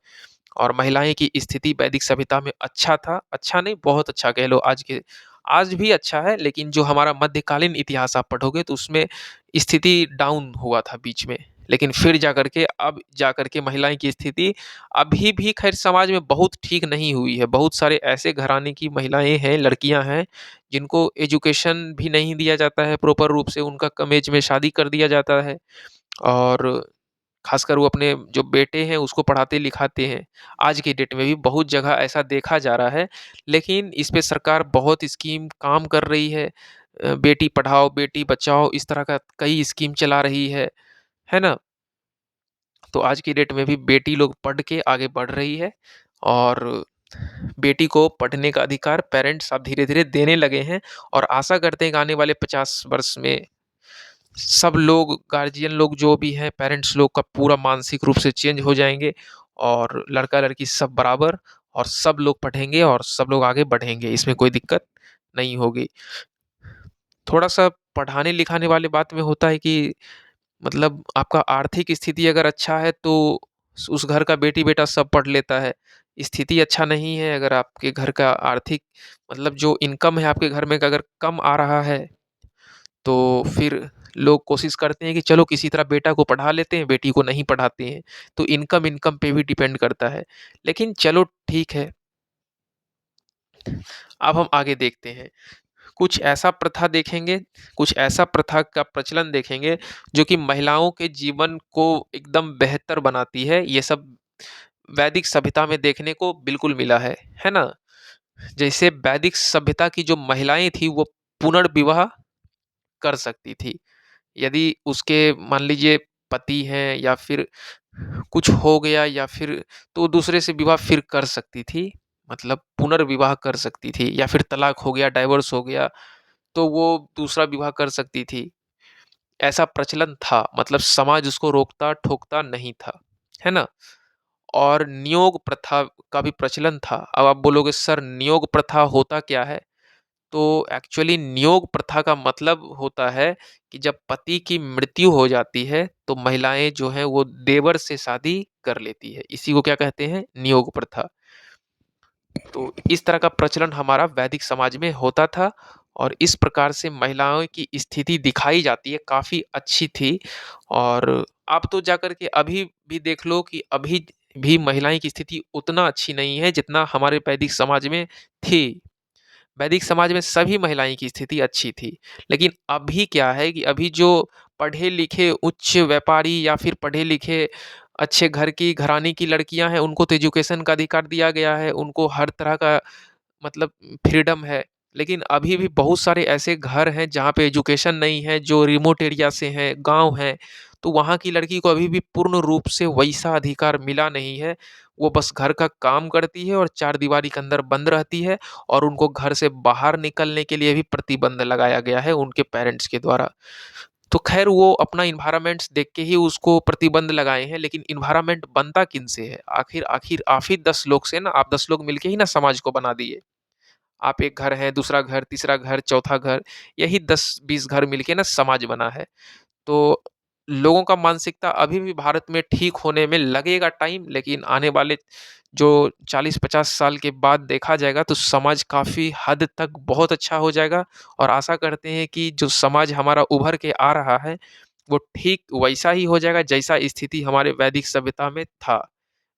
[SPEAKER 1] और महिलाएँ की स्थिति वैदिक सभ्यता में अच्छा था। अच्छा नहीं, बहुत अच्छा कह लो आज भी अच्छा है, लेकिन जो हमारा मध्यकालीन इतिहास आप पढ़ोगे तो उसमें स्थिति डाउन हुआ था बीच में। लेकिन फिर जाकर के अब जाकर के महिलाएँ की स्थिति अभी भी खैर समाज में बहुत ठीक नहीं हुई है। बहुत सारे ऐसे घराने की महिलाएँ हैं, लड़कियाँ हैं, जिनको एजुकेशन भी नहीं दिया जाता है प्रॉपर रूप से, उनका कम एज में शादी कर दिया जाता है और ख़ासकर वो अपने जो बेटे हैं उसको पढ़ाते-लिखाते हैं। आज की डेट में भी बहुत जगह ऐसा देखा जा रहा है, लेकिन इस पे सरकार बहुत स्कीम काम कर रही है। बेटी पढ़ाओ, बेटी बचाओ, इस तरह का कई स्कीम चला रही है ना? तो आज की डेट में भी बेटी लोग पढ़ के आगे बढ़ रही है और बेटी को पढ़ने का अधिकार पेरेंट्स अब धीरे-धीरे देने लगे हैं और आशा करते हैं कि आने वाले 50 वर्ष में सब लोग गार्जियन लोग जो भी हैं पेरेंट्स लोग का पूरा मानसिक रूप से चेंज हो जाएँगे और लड़का-लड़की सब बराबर और सब लोग पढ़ेंगे और सब लोग आगे बढ़ेंगे, इसमें कोई दिक्कत नहीं होगी। थोड़ा-सा पढ़ाने-लिखाने वाले बात में होता है कि मतलब आपका आर्थिक स्थिति अगर अच्छा है तो उस घर का बेटी-बेटा सब पढ़ लेता है। स्थिति अच्छा नहीं है, अगर आपके घर का आर्थिक मतलब जो इनकम है आपके घर में का अगर कम आ रहा है, तो फिर लोग कोशिश करते हैं कि चलो किसी तरह बेटा को पढ़ा लेते हैं, बेटी को नहीं पढ़ाते हैं। तो इनकम इनकम पे भी डिपेंड करता है। लेकिन चलो ठीक है, अब हम आगे देखते हैं। कुछ ऐसा प्रथा देखेंगे, कुछ ऐसा प्रथा का प्रचलन देखेंगे, जो कि महिलाओं के जीवन को एकदम बेहतर बनाती है। ये सब वैदिक सभ्यता में देखने को बिल्कुल मिला है ना? जैसे वैदिक सभ्यता की जो महिलाएँ थी, वो पुनर्विवाह कर सकती थी। यदि उसके मान लीजिए पति हैं या फिर कुछ हो गया या फिर तो दूसरे से विवाह फिर कर सकती थी। मतलब पुनर्विवाह कर सकती थी या फिर तलाक हो गया, डाइवोर्स हो गया, तो वो दूसरा विवाह कर सकती थी। ऐसा प्रचलन था, मतलब समाज उसको रोकता-टोकता नहीं था, है ना? और नियोग प्रथा का भी प्रचलन था। अब आप बोलोगे सर नियोग प्रथा होता क्या है? तो एक्चुअली नियोग प्रथा का मतलब होता है कि जब पति की मृत्यु हो जाती है, तो महिलाएँ जो हैं वो देवर से शादी कर लेती है। इसी को क्या कहते हैं? नियोग प्रथा। तो इस तरह का प्रचलन हमारा वैदिक समाज में होता था और इस प्रकार से महिलाओं की स्थिति दिखाई जाती है, काफ़ी अच्छी थी और आप तो जाकर के अभी भी देख लो कि अभी भी महिलाएँ की स्थिति उतना अच्छी नहीं है, जितना हमारे वैदिक समाज में थी। वैदिक समाज में सभी महिलाएँ की स्थिति अच्छी थी। लेकिन अभी क्या है कि अभी जो पढ़े-लिखे उच्च व्यापारी या फिर पढ़े-लिखे अच्छे घर की घराने की लड़कियाँ हैं, उनको तो एजुकेशन का अधिकार दिया गया है, उनको हर तरह का मतलब फ्रीडम है। लेकिन अभी भी बहुत सारे ऐसे घर हैं जहाँ पे एजुकेशन नहीं है, जो रिमोट एरिया से हैं, गाँव हैं, तो वहाँ की लड़की को अभी भी पूर्ण रूप से वैसा अधिकार मिला नहीं है। वो बस घर का काम करती है और चारदीवारी के अंदर बंद रहती है और उनको घर से बाहर निकलने के लिए भी प्रतिबंध लगाया गया है उनके पेरेंट्स के द्वारा। तो ख़ैर वो अपना एनवायरनमेंट्स देख के ही उसको प्रतिबंध लगाए हैं, लेकिन एनवायरनमेंट बनता किनसे है? आखिर आखिर आप ही 10 लोग से ना, आप 10 लोग मिलके ही ना समाज को बना दिए। आप एक घर है, दूसरा घर, तीसरा घर, चौथा घर, यही 10-20 घर मिलके ना समाज बना है। तो लोगों का मानसिकता अभी भी भारत में ठीक होने में लगेगा टाइम, लेकिन आने वाले जो 40-50 साल के बाद देखा जाएगा तो समाज काफ़ी हद तक बहुत अच्छा हो जाएगा और आशा करते हैं कि जो समाज हमारा उभर के आ रहा है, वो ठीक वैसा ही हो जाएगा जैसा स्थिति हमारे वैदिक सभ्यता में था।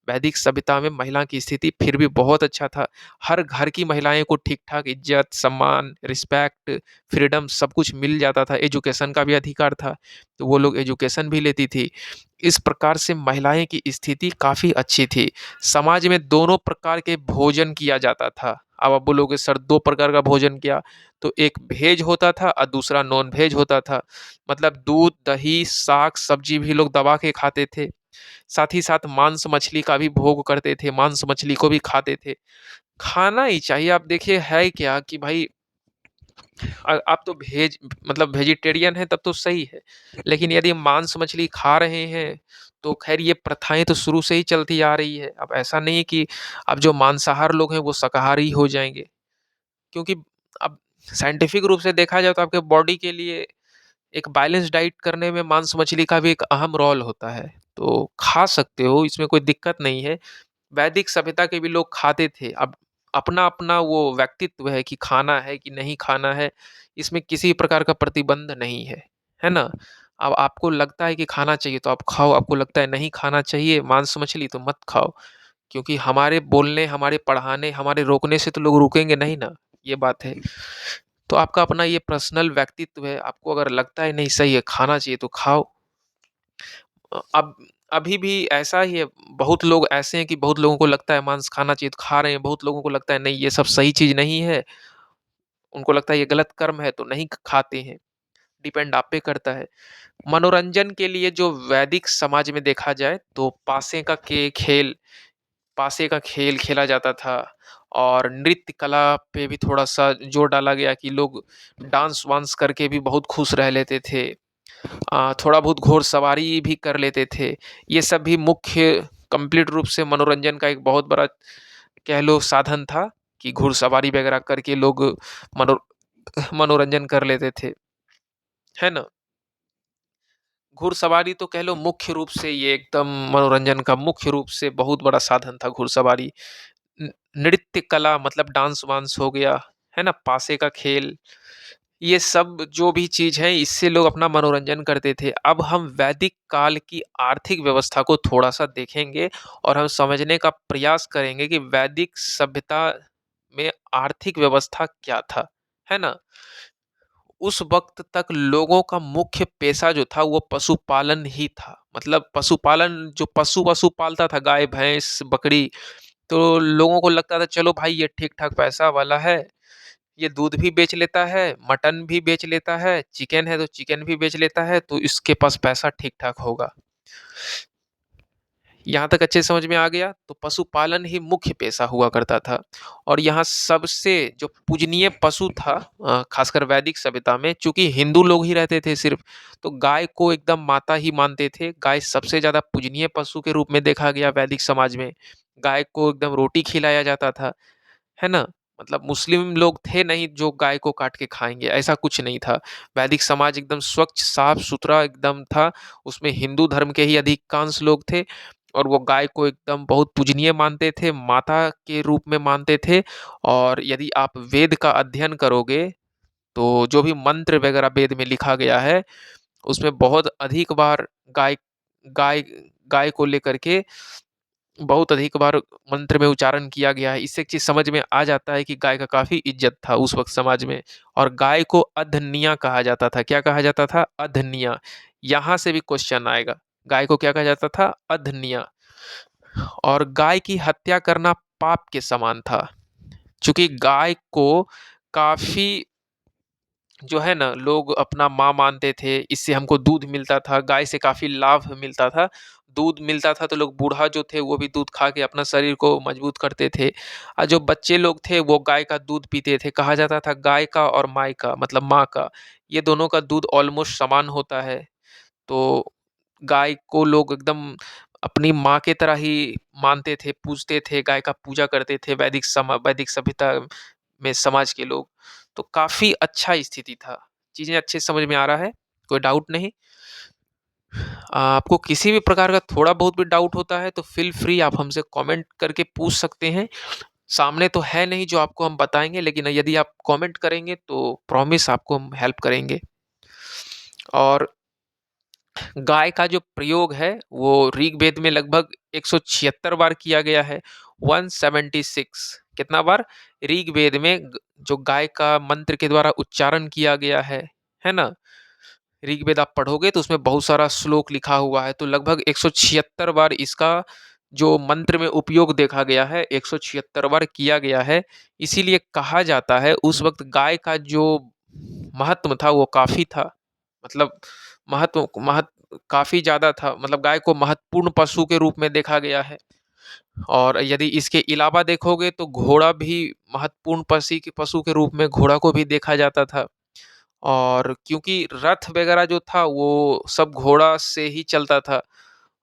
[SPEAKER 1] वैदिक सभ्यता में महिला की स्थिति फिर भी बहुत अच्छा था। हर घर की महिलाएँ को ठीक-ठाक इज़्ज़त, सम्मान, रिस्पेक्ट, फ्रीडम सब कुछ मिल जाता था। एजुकेशन का भी अधिकार था, तो वो लोग एजुकेशन भी लेती थी। इस प्रकार से महिलाएँ की स्थिति काफ़ी अच्छी थी। समाज में दोनों प्रकार के भोजन किया जाता था। अब आप बोलोगे सर 2 प्रकार का भोजन क्या? तो एक वेज होता था और दूसरा नॉन-वेज होता था। मतलब दूध, दही, साग, सब्ज़ी भी लोग दबा के खाते थे। साथ ही साथ मांस मछली का भी भोग करते थे, मांस मछली को भी खाते थे। खाना ही चाहिए, आप देखिए है क्या कि भाई आप तो मतलब वेजिटेरियन हैं तब तो सही है। लेकिन यदि मांस मछली खा रहे हैं, तो ख़ैर ये प्रथाएँ तो शुरू से ही चलती आ रही है। अब ऐसा नहीं है कि अब जो मांसाहार लोग हैं वो शाकाहारी हो जाएँगे। क्योंकि अब साइंटिफिक रूप से देखा जाए तो आपके बॉडी के लिए एक बैलेंस डाइट करने में मांस मछली का भी एक अहम रोल होता है। तो खा सकते हो, इसमें कोई दिक्कत नहीं है। वैदिक सभ्यता के भी लोग खाते थे। अब अपना-अपना वो व्यक्तित्व है कि खाना है कि नहीं खाना है, इसमें किसी प्रकार का प्रतिबंध नहीं है ना? अब आपको लगता है कि खाना चाहिए तो आप खाओ, आपको लगता है नहीं खाना चाहिए मांस-मछली तो मत खाओ। क्योंकि हमारे बोलने, हमारे पढ़ाने, हमारे रोकने से तो लोग रुकेंगे नहीं ना, ये बात है। तो आपका अपना ये पर्सनल व्यक्तित्व है, आपको अगर लगता है नहीं सही है, खाना चाहिए तो खाओ। अब अभी भी ऐसा ही है, बहुत लोग ऐसे हैं कि बहुत लोगों को लगता है मांस खाना चाहिए तो खा रहे हैं, बहुत लोगों को लगता है नहीं ये सब सही चीज़ नहीं है, उनको लगता है ये गलत कर्म है तो नहीं खाते हैं, डिपेंड आप पे करता है। मनोरंजन के लिए जो वैदिक समाज में देखा जाए तो पासे का खेल खेला जाता था और नृत्य कला पे भी थोड़ा-सा जोर डाला गया कि लोग डांस-वांस करके भी बहुत खुश रह लेते थे। थोड़ा बहुत घोड़सवारी भी कर लेते थे। ये सब भी मुख्य कंप्लीट रूप से मनोरंजन का एक बहुत बड़ा कह लो साधन था कि घुड़सवारी वगैरह करके लोग मनो मनोरंजन कर लेते थे, है ना? घुड़सवारी तो कह लो मुख्य रूप से ये एकदम मनोरंजन का मुख्य रूप से बहुत बड़ा साधन था घुड़सवारी। न नृत्य कला मतलब डांस-वांस हो गया, है ना? पासे का खेल, ये सब जो भी चीज़ है इससे लोग अपना मनोरंजन करते थे। अब हम वैदिक काल की आर्थिक व्यवस्था को थोड़ा-सा देखेंगे और हम समझने का प्रयास करेंगे कि वैदिक सभ्यता में आर्थिक व्यवस्था क्या था, है ना? उस वक़्त तक लोगों का मुख्य पेशा जो था वो पशुपालन ही था। मतलब पशुपालन जो पशु-वशु पालता था गाय, भैंस, बकरी, तो लोगों को लगता था चलो भाई ये ठीक-ठाक पैसा वाला है, ये दूध भी बेच लेता है, मटन भी बेच लेता है, चिकन है तो चिकन भी बेच लेता है, तो इसके पास पैसा ठीक-ठाक होगा। यहाँ तक अच्छे समझ में आ गया? तो पशुपालन ही मुख्य पेशा हुआ करता था और यहाँ सबसे जो पूजनीय पशु था खासकर वैदिक सभ्यता में चूँकि हिंदू लोग ही रहते थे सिर्फ़, तो गाय को एकदम माता ही मानते थे। गाय सबसे ज़्यादा पूजनीय पशु के रूप में देखा गया वैदिक समाज में। गाय को एकदम रोटी खिलाया जाता था। है ना? मतलब मुस्लिम लोग थे नहीं जो गाय को काट के खाएँगे, ऐसा कुछ नहीं था। वैदिक समाज एकदम स्वच्छ, साफ-सुथरा एकदम था, उसमें हिंदू धर्म के ही अधिकांश लोग थे और वो गाय को एकदम बहुत पूजनीय मानते थे, माता के रूप में मानते थे और यदि आप वेद का अध्ययन करोगे, तो जो भी मंत्र वगैरह वेद में लिखा गया है, उसमें बहुत अधिक बार गाय गाय गाय को लेकर के बहुत अधिक बार मंत्र में उच्चारण किया गया है। इससे एक चीज़ समझ में आ जाता है कि गाय का काफ़ी इज़्ज़त था उस वक़्त समाज में और गाय को अधनिया कहा जाता था। क्या कहा जाता था? अधनिया। यहाँ से भी क्वेश्चन आएगा। गाय को क्या कहा जाता था? अधनिया और गाय की हत्या करना पाप के समान था। चूँकि गाय को काफ़ी जो है ना लोग अपना माँ मानते थे, इससे हमको दूध मिलता था, गाय से काफ़ी लाभ मिलता था। दूध मिलता था तो लोग बूढ़ा जो थे वो भी दूध खा के अपना शरीर को मजबूत करते थे। जो बच्चे लोग थे वो गाय का दूध पीते थे। कहा जाता था गाय का और माय का मतलब माँ का, ये दोनों का दूध ऑलमोस्ट समान होता है। तो गाय को लोग एकदम अपनी माँ की तरह ही मानते थे, पूजते थे, गाय का पूजा करते थे वैदिक सभ्यता में समाज के लोग। तो काफ़ी अच्छा स्थिति था। चीज़ें अच्छे से समझ में आ रहा है? कोई डाउट नहीं? आपको किसी भी प्रकार का थोड़ा बहुत भी डाउट होता है तो फ़ील फ्री आप हमसे कमेंट करके पूछ सकते हैं। सामने तो है नहीं जो आपको हम बताएँगे लेकिन यदि आप कमेंट करेंगे तो प्रॉमिस आपको हम हेल्प करेंगे। और गाय का जो प्रयोग है वो ऋग्वेद में लगभग 176 बार किया गया है। 176 कितना बार? ऋग्वेद में जो गाय का मंत्र के द्वारा उच्चारण किया गया है ना? ऋग्वेद आप पढ़ोगे तो उसमें बहुत सारा श्लोक लिखा हुआ है, तो लगभग 176 बार इसका जो मंत्र में उपयोग देखा गया है, 176 बार किया गया है। इसीलिए कहा जाता है उस वक़्त गाय का जो महत्व था वो काफ़ी था। मतलब महत्व काफ़ी ज़्यादा था, मतलब गाय को महत्वपूर्ण पशु के रूप में देखा गया है। और यदि इसके अलावा देखोगे तो घोड़ा भी महत्वपूर्ण पशु के रूप में घोड़ा को भी देखा जाता था। और क्योंकि रथ वगैरह जो था वो सब घोड़ा से ही चलता था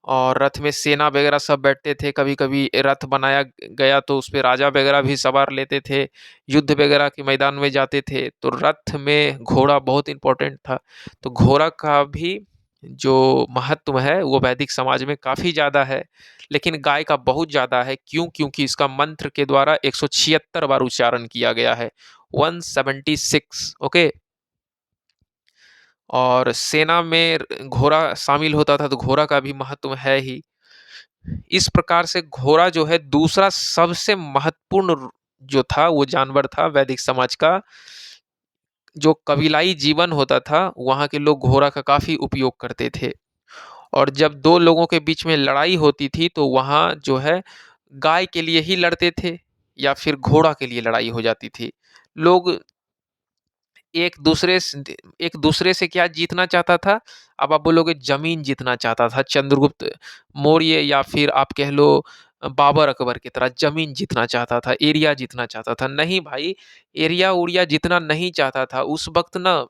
[SPEAKER 1] और रथ में सेना वगैरह सब बैठते थे। कभी-कभी रथ बनाया गया तो उसपे राजा वगैरह भी सवार लेते थे, युद्ध वगैरह के मैदान में जाते थे। तो रथ में घोड़ा बहुत इम्पोर्टेंट था। तो घोड़ा का भी जो महत्व है वो वैदिक समाज में काफ़ी ज़्यादा है, लेकिन गाय का बहुत ज़्यादा है। क्यों? क्योंकि इसका मंत्र के द्वारा 176 बार उच्चारण किया गया है, 176। ओके। और सेना में घोड़ा शामिल होता था तो घोड़ा का भी महत्व है ही। इस प्रकार से घोड़ा जो है दूसरा सबसे महत्वपूर्ण जो था वो जानवर था वैदिक समाज का। जो कबीलाई जीवन होता था वहाँ के लोग घोड़ा का काफ़ी उपयोग करते थे। और जब दो लोगों के बीच में लड़ाई होती थी तो वहाँ जो है गाय के लिए ही लड़ते थे या फिर घोड़ा के लिए लड़ाई हो जाती थी। लोग एक दूसरे से क्या जीतना चाहता था? अब आप बोलोगे ज़मीन जीतना चाहता था चंद्रगुप्त मौर्य, या फिर आप कह लो बाबर अकबर की तरह ज़मीन जीतना चाहता था, एरिया जीतना चाहता था। नहीं भाई, एरिया-उरिया जीतना नहीं चाहता था। उस वक़्त ना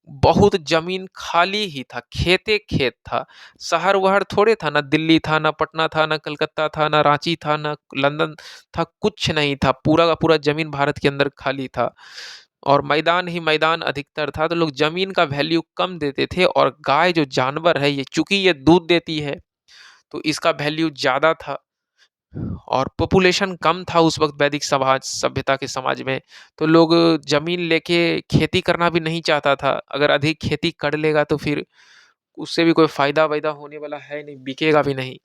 [SPEAKER 1] बहुत ज़मीन खाली ही था, खेते-खेत था। शहर-वहर थोड़े था, ना दिल्ली था, ना पटना था, ना कलकत्ता था, ना रांची था, ना लंदन था, कुछ नहीं था। पूरा का पूरा ज़मीन भारत के अंदर खाली था। और मैदान ही मैदान अधिकतर था, तो लोग ज़मीन का वैल्यू कम देते थे। और गाय जो जानवर है ये चूँकि ये दूध देती है, तो इसका वैल्यू ज़्यादा था। और पॉपुलेशन कम था उस वक़्त वैदिक समाज सभ्यता के समाज में, तो लोग ज़मीन लेके खेती करना भी नहीं चाहता था। अगर अधिक खेती कर लेगा तो फिर उससे भी कोई फ़ायदा-वायदा होने वाला है नहीं, बिकेगा भी नहीं।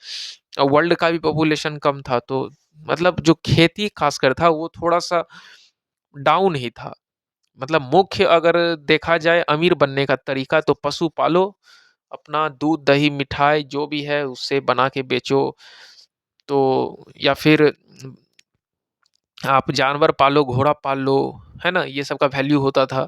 [SPEAKER 1] और वर्ल्ड का भी पॉपुलेशन कम था, तो मतलब जो खेती ख़ासकर था वो थोड़ा-सा डाउन ही था। मतलब मुख्य अगर देखा जाए अमीर बनने का तरीका तो पशु पालो, अपना दूध, दही, मिठाई जो भी है उससे बना के बेचो। तो या फिर आप जानवर पालो, घोड़ा पाल लो, है ना? ये सब का वैल्यू होता था।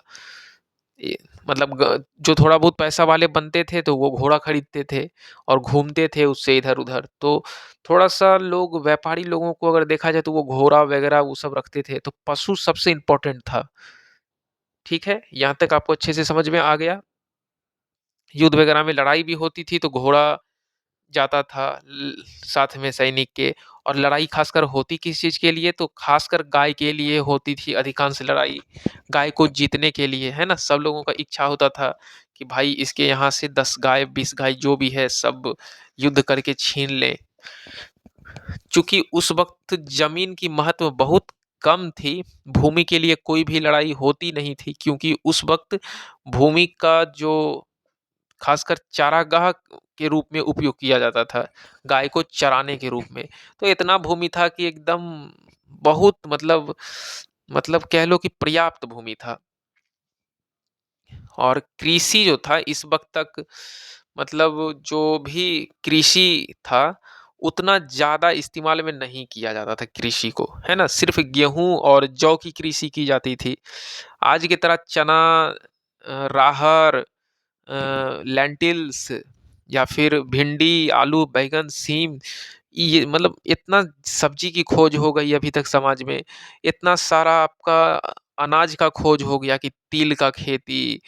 [SPEAKER 1] ये मतलब जो थोड़ा बहुत पैसा वाले बनते थे तो वो घोड़ा खरीदते थे और घूमते थे उससे इधर-उधर। तो थोड़ा-सा लोग व्यापारी लोगों को अगर देखा जाए तो वो घोड़ा वगैरह वो सब रखते थे। तो पशु सबसे इम्पोर्टेंट था। ठीक है? यहाँ तक आपको अच्छे से समझ में आ गया? युद्ध वगैरह में लड़ाई भी होती थी तो घोड़ा जाता था साथ में सैनिक के। और लड़ाई खासकर होती किस चीज के लिए? तो खासकर गाय के लिए होती थी अधिकांश लड़ाई, गाय को जीतने के लिए, है ना? सब लोगों का इच्छा होता था कि भाई इसके यहाँ से 10 गाय 20 गाय जो भी है सब युद्ध करके छीन लें। चूंकि उस वक्त जमीन की महत्व बहुत कम थी, भूमि के लिए कोई भी लड़ाई होती नहीं थी, क्योंकि उस वक्त भूमि का जो खासकर चारागाह के रूप में उपयोग किया जाता था, गाय को चराने के रूप में। तो इतना भूमि था कि एकदम बहुत मतलब कह लो कि पर्याप्त भूमि था। और कृषि जो था इस वक़्त तक मतलब जो भी कृषि था, उतना ज़्यादा इस्तेमाल में नहीं किया जाता था कृषि को, है ना? सिर्फ़ गेहूँ और जौ की कृषि की जाती थी। आज की तरह चना, राहर, लेंटिल्स या फिर भिंडी, आलू, बैंगन, सीम, ये मतलब इतना सब्जी की खोज हो गई अभी तक समाज में। इतना सारा आपका अनाज का खोज हो गया कि तिल का खेती,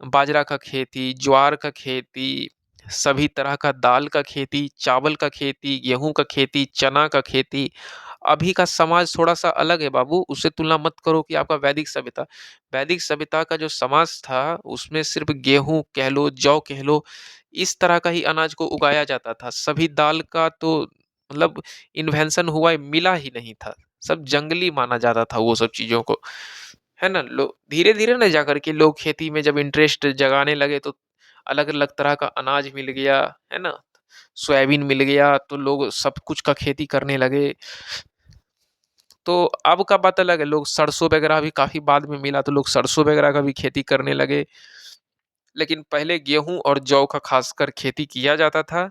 [SPEAKER 1] बाजरा का खेती, ज्वार का खेती, सभी तरह का दाल का खेती, चावल का खेती, गेहूँ का खेती, चना का खेती। अभी का समाज थोड़ा-सा अलग है बाबू, उससे तुलना मत करो कि आपका वैदिक सभ्यता। वैदिक सभ्यता का जो समाज था, उसमें सिर्फ़ गेहूँ कह लो, जौ कह लो, इस तरह का ही अनाज को उगाया जाता था। सभी दाल का तो मतलब इन्वेंशन हुआ मिला ही नहीं था। सब जंगली माना जाता था वो सब चीज़ों को। है ना? धीरे-धीरे ना जाकर के लोग खेती में जब इंटरेस्ट जगाने लगे तो अलग-अलग तरह का अनाज मिल गया, है ना? सोयाबीन मिल गया तो लोग सब कुछ का खेती करने लगे। तो अब का बात अलग है, लोग सरसों वगैरह भी काफ़ी बाद में मिला तो लोग सरसों वगैरह का भी खेती करने लगे। लेकिन पहले गेहूँ और जौ का खासकर खेती किया जाता था।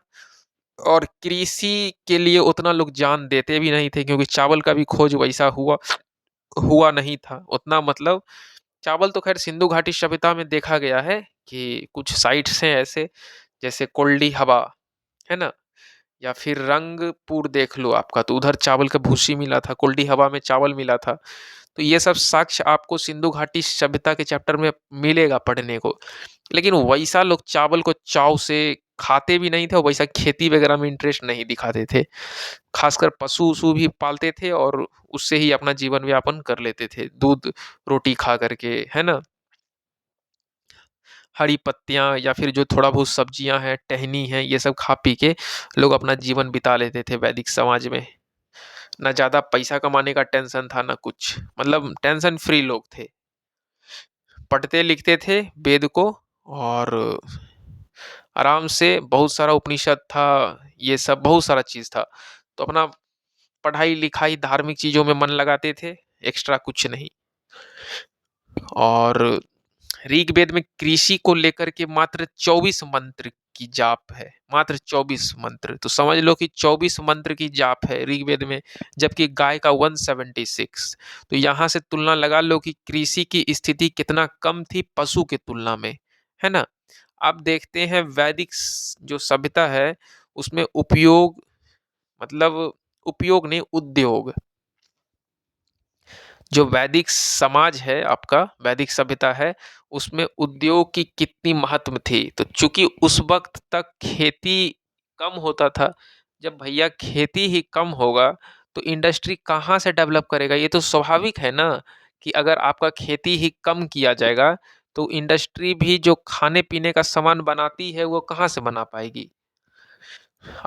[SPEAKER 1] और कृषि के लिए उतना लोग जान देते भी नहीं थे, क्योंकि चावल का भी खोज वैसा हुआ हुआ नहीं था उतना। मतलब चावल तो ख़ैर सिंधु घाटी सभ्यता में देखा गया है कि कुछ साइट्स हैं ऐसे, जैसे कोल्डी हवा, है ना? या फिर रंगपुर देख लो आपका, तो उधर चावल का भूसी मिला था, कोल्डी हवा में चावल मिला था। तो ये सब साक्ष्य आपको सिंधु घाटी सभ्यता के चैप्टर में मिलेगा पढ़ने को। लेकिन वैसा लोग चावल को चाव से खाते भी नहीं थे और वैसा खेती वगैरह में इंटरेस्ट नहीं दिखाते थे। खासकर पशु-वशु भी पालते थे और उससे ही अपना जीवन यापन कर लेते थे, दूध रोटी खा कर के, है ना? हरी पत्तियाँ या फिर जो थोड़ा बहुत सब्जियाँ हैं, टहनी हैं, ये सब खा पी के लोग अपना जीवन बिता लेते थे वैदिक समाज में। ना ज़्यादा पैसा कमाने का टेंशन था, ना कुछ। मतलब टेंशन फ्री लोग थे। पढ़ते लिखते थे वेद को और आराम से बहुत सारा उपनिषद था, ये सब बहुत सारा चीज़ था। तो अपना पढ़ाई-लिखाई, धार्मिक चीज़ों में मन लगाते थे, एक्स्ट्रा कुछ नहीं। और ऋग्वेद में कृषि को लेकर के मात्र 24 मंत्र की जाप है, मात्र 24 मंत्र। तो समझ लो कि 24 मंत्र की जाप है ऋग्वेद में, जबकि गाय का 176। तो यहाँ से तुलना लगा लो कि कृषि की स्थिति कितना कम थी पशु के तुलना में, है ना? अब देखते हैं वैदिक जो सभ्यता है उसमें उपयोग, मतलब उपयोग नहीं, उद्योग। जो वैदिक समाज है आपका, वैदिक सभ्यता है, उसमें उद्योग की कितनी महत्व थी। तो चूंकि उस वक्त तक खेती कम होता था, जब भैया खेती ही कम होगा तो इंडस्ट्री कहाँ से डेवलप करेगा? ये तो स्वाभाविक है ना कि अगर आपका खेती ही कम किया जाएगा तो इंडस्ट्री भी जो खाने पीने का सामान बनाती है वो कहाँ से बना पाएगी?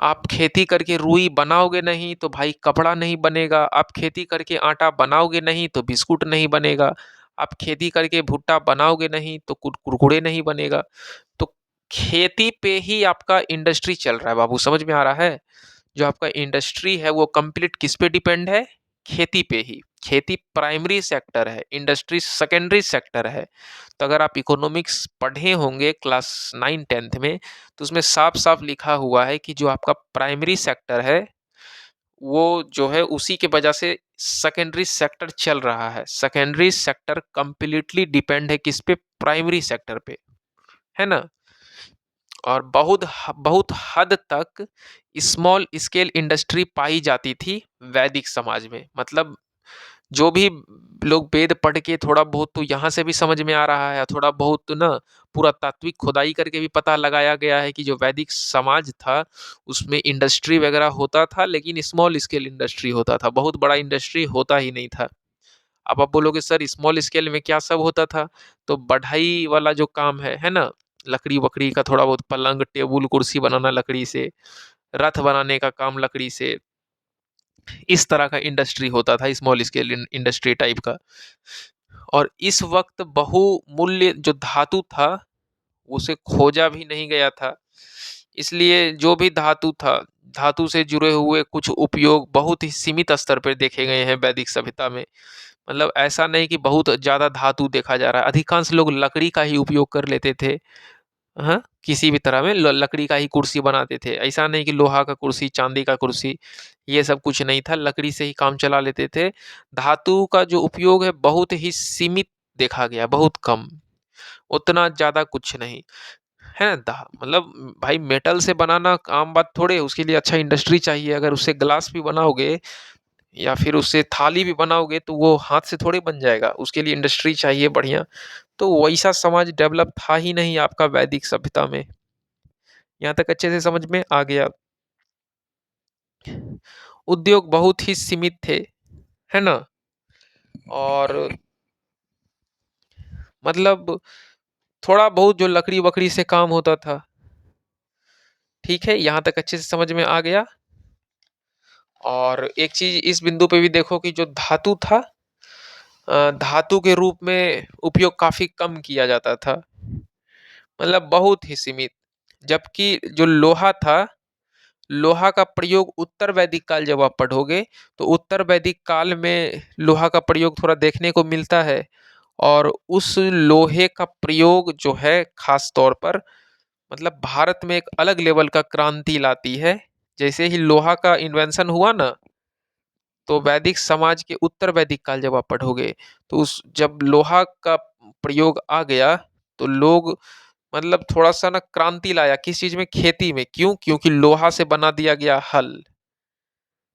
[SPEAKER 1] आप खेती करके रुई बनाओगे नहीं तो भाई कपड़ा नहीं बनेगा, आप खेती करके आटा बनाओगे नहीं तो बिस्कुट नहीं बनेगा, आप खेती करके भुट्टा बनाओगे नहीं तो कुरकुरे नहीं बनेगा। तो खेती पे ही आपका इंडस्ट्री चल रहा है बाबू, समझ में आ रहा है? जो आपका इंडस्ट्री है वो कंप्लीट किस पे डिपेंड है? खेती पे ही। खेती प्राइमरी सेक्टर है, इंडस्ट्री सेकेंडरी सेक्टर है। तो अगर आप इकोनॉमिक्स पढ़े होंगे क्लास 9-10 में, तो उसमें साफ-साफ लिखा हुआ है कि जो आपका प्राइमरी सेक्टर है, वो जो है उसी के वजह से सेकेंडरी सेक्टर चल रहा है। सेकेंडरी सेक्टर कंप्लीटली डिपेंड है किस पे? प्राइमरी सेक्टर पे, है ना? और बहुत हद तक स्मॉल स्केल इंडस्ट्री पाई जाती थी वैदिक समाज में। मतलब जो भी लोग वेद पढ़ के थोड़ा बहुत तो यहाँ से भी समझ में आ रहा है, थोड़ा बहुत तो ना पूरा तात्विक खुदाई करके भी पता लगाया गया है कि जो वैदिक समाज था उसमें इंडस्ट्री वगैरह होता था, लेकिन स्मॉल स्केल इंडस्ट्री होता था, बहुत बड़ा इंडस्ट्री होता ही नहीं था। अब आप बोलोगे सर स्मॉल स्केल में क्या सब होता था? तो बढ़ई वाला जो काम है ना? लकड़ी वकड़ी का थोड़ा बहुत पलंग टेबुल कुर्सी बनाना लकड़ी से, रथ बनाने का काम लकड़ी से, इस तरह का इंडस्ट्री होता था, स्मॉल स्केल इंडस्ट्री टाइप का। और इस वक्त बहुमूल्य जो धातु था उसे खोजा भी नहीं गया था, इसलिए जो भी धातु था, धातु से जुड़े हुए कुछ उपयोग बहुत ही सीमित स्तर पर देखे गए हैं वैदिक सभ्यता में। मतलब ऐसा नहीं कि बहुत ज्यादा धातु देखा जा रहा है, अधिकांश लोग लकड़ी का ही उपयोग कर लेते थे। हाँ, किसी भी तरह में लकड़ी का ही कुर्सी बनाते थे, ऐसा नहीं कि लोहा का कुर्सी, चांदी का कुर्सी, ये सब कुछ नहीं था, लकड़ी से ही काम चला लेते थे। धातु का जो उपयोग है बहुत ही सीमित देखा गया, बहुत कम, उतना ज्यादा कुछ नहीं है ना। मतलब भाई मेटल से बनाना आम बात थोड़े है, उसके लिए अच्छा इंडस्ट्री चाहिए। अगर उससे ग्लास भी बनाओगे या फिर उससे थाली भी बनाओगे तो वो हाथ से थोड़े बन जाएगा, उसके लिए इंडस्ट्री चाहिए बढ़िया। तो वैसा समाज डेवलप था ही नहीं आपका वैदिक सभ्यता में। यहाँ तक अच्छे से समझ में आ गया? उद्योग बहुत ही सीमित थे, है ना? और मतलब थोड़ा बहुत जो लकड़ी वकड़ी से काम होता था। ठीक है, यहाँ तक अच्छे से समझ में आ गया? और एक चीज इस बिंदु पे भी देखो कि जो धातु था, धातु के रूप में उपयोग काफी कम किया जाता था, मतलब बहुत ही सीमित। जबकि जो लोहा था, लोहा का प्रयोग उत्तर वैदिक काल जब आप पढ़ोगे तो उत्तर वैदिक काल में लोहा का प्रयोग थोड़ा देखने को मिलता है। और उस लोहे का प्रयोग जो है खास तौर पर मतलब भारत में एक अलग लेवल का क्रांति लाती है। जैसे ही लोहा का इन्वेंशन हुआ ना, तो वैदिक समाज के उत्तर वैदिक काल जब आप पढ़ोगे तो उस जब लोहा का प्रयोग आ गया तो लोग मतलब थोड़ा सा ना क्रांति लाया किस चीज में? खेती में। क्यों? क्योंकि लोहा से बना दिया गया हल,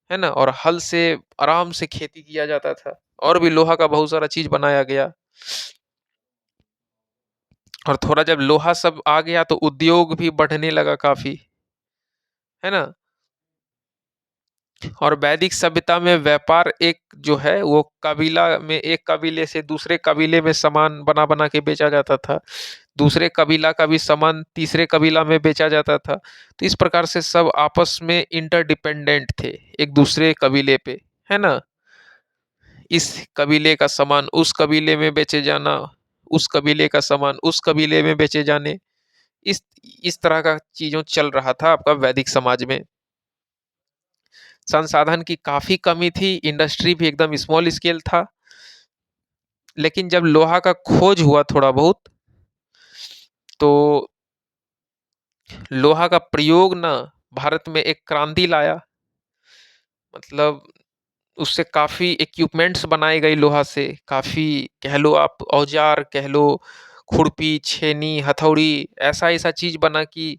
[SPEAKER 1] है ना? और हल से आराम से खेती किया जाता था। और भी लोहा का बहुत सारा चीज बनाया गया। और थोड़ा जब लोहा सब आ गया तो उद्योग भी बढ़ने लगा काफ़ी, है ना? और वैदिक सभ्यता में व्यापार एक जो है वो कबीला में एक कबीले से दूसरे कबीले में सामान बना-बना के बेचा जाता था। दूसरे कबीला का भी सामान तीसरे कबीला में बेचा जाता था। तो इस प्रकार से सब आपस में इंटरडिपेंडेंट थे, एक दूसरे कबीले पे, है ना? इस कबीले का सामान उस कबीले में बेचे जाना, उस कबीले का सामान उस कबीले में बेचे जाने, इस इस तरह का चीज़ों चल रहा था आपका वैदिक समाज में। संसाधन की काफ़ी कमी थी, इंडस्ट्री भी एकदम स्मॉल स्केल था। लेकिन जब लोहा का खोज हुआ थोड़ा बहुत, तो लोहा का प्रयोग ना भारत में एक क्रांति लाया। मतलब उससे काफ़ी इक्विपमेंट्स बनाए गए लोहा से, काफ़ी कह लो आप औजार कह लो, खुरपी, छेनी, हथौड़ी, ऐसा-ऐसा चीज़ बना कि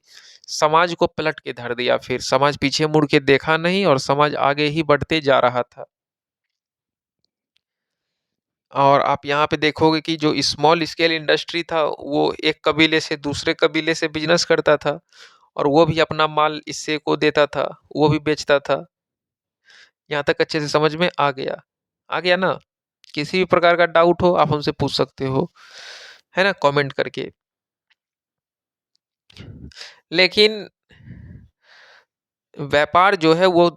[SPEAKER 1] समाज को पलट के धर दिया फिर। समाज पीछे मुड़ के देखा नहीं और समाज आगे ही बढ़ते जा रहा था। और आप यहाँ पे देखोगे कि जो स्मॉल स्केल इंडस्ट्री था, वो एक कबीले से दूसरे कबीले से बिज़नेस करता था और वो भी अपना माल इससे को देता था, वो भी बेचता था। यहाँ तक अच्छे से समझ में आ गया। आ गया ना? किसी भी प्रकार का डाउट हो आप हमसे पूछ सकते हो, है ना? कमेंट करके। लेकिन व्यापार जो है वो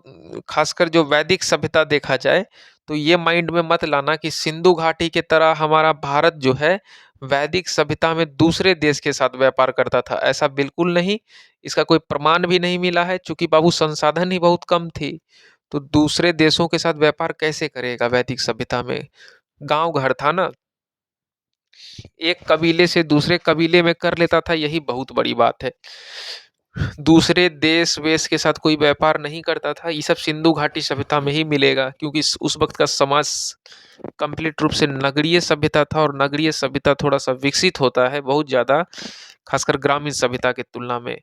[SPEAKER 1] खासकर जो वैदिक सभ्यता देखा जाए, तो ये माइंड में मत लाना कि सिंधु घाटी की तरह हमारा भारत जो है वैदिक सभ्यता में दूसरे देश के साथ व्यापार करता था। ऐसा बिल्कुल नहीं, इसका कोई प्रमाण भी नहीं मिला है चूँकि बाबू संसाधन ही बहुत कम थी। तो दूसरे देशों के साथ व्यापार कैसे करेगा वैदिक सभ्यता में? गाँव घर था ना, एक कबीले से दूसरे कबीले में कर लेता था, यही बहुत बड़ी बात है। दूसरे देश-वेश के साथ कोई व्यापार नहीं करता था, ये सब सिंधु घाटी सभ्यता में ही मिलेगा क्योंकि उस वक़्त का समाज कंप्लीट रूप से नगरीय सभ्यता था और नगरीय सभ्यता थोड़ा-सा विकसित होता है बहुत ज़्यादा, खासकर ग्रामीण सभ्यता की तुलना में।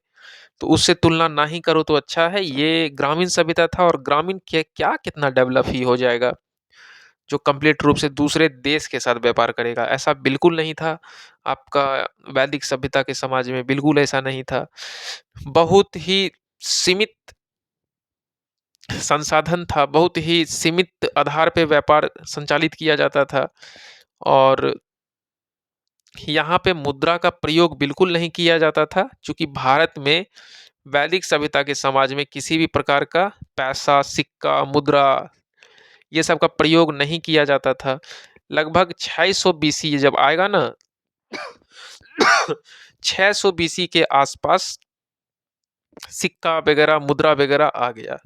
[SPEAKER 1] तो उससे तुलना ना ही करो तो अच्छा है, ये ग्रामीण सभ्यता था और ग्रामीण क्या क्या कितना डेवलप ही हो जाएगा, जो कंप्लीट रूप से दूसरे देश के साथ व्यापार करेगा, ऐसा बिल्कुल नहीं था। आपका वैदिक सभ्यता के समाज में बिल्कुल ऐसा नहीं था। बहुत ही सीमित संसाधन था, बहुत ही सीमित आधार पे व्यापार संचालित किया जाता था और यहाँ पे मुद्रा का प्रयोग बिल्कुल नहीं किया जाता था, चूँकि भारत में वैदिक सभ्यता के समाज में किसी भी प्रकार का पैसा, सिक्का, मुद्रा ये सब का प्रयोग नहीं किया जाता था। लगभग 600 बीसी जब आएगा ना 600 बीसी के आसपास सिक्का वगैरह, मुद्रा वगैरह आ गया।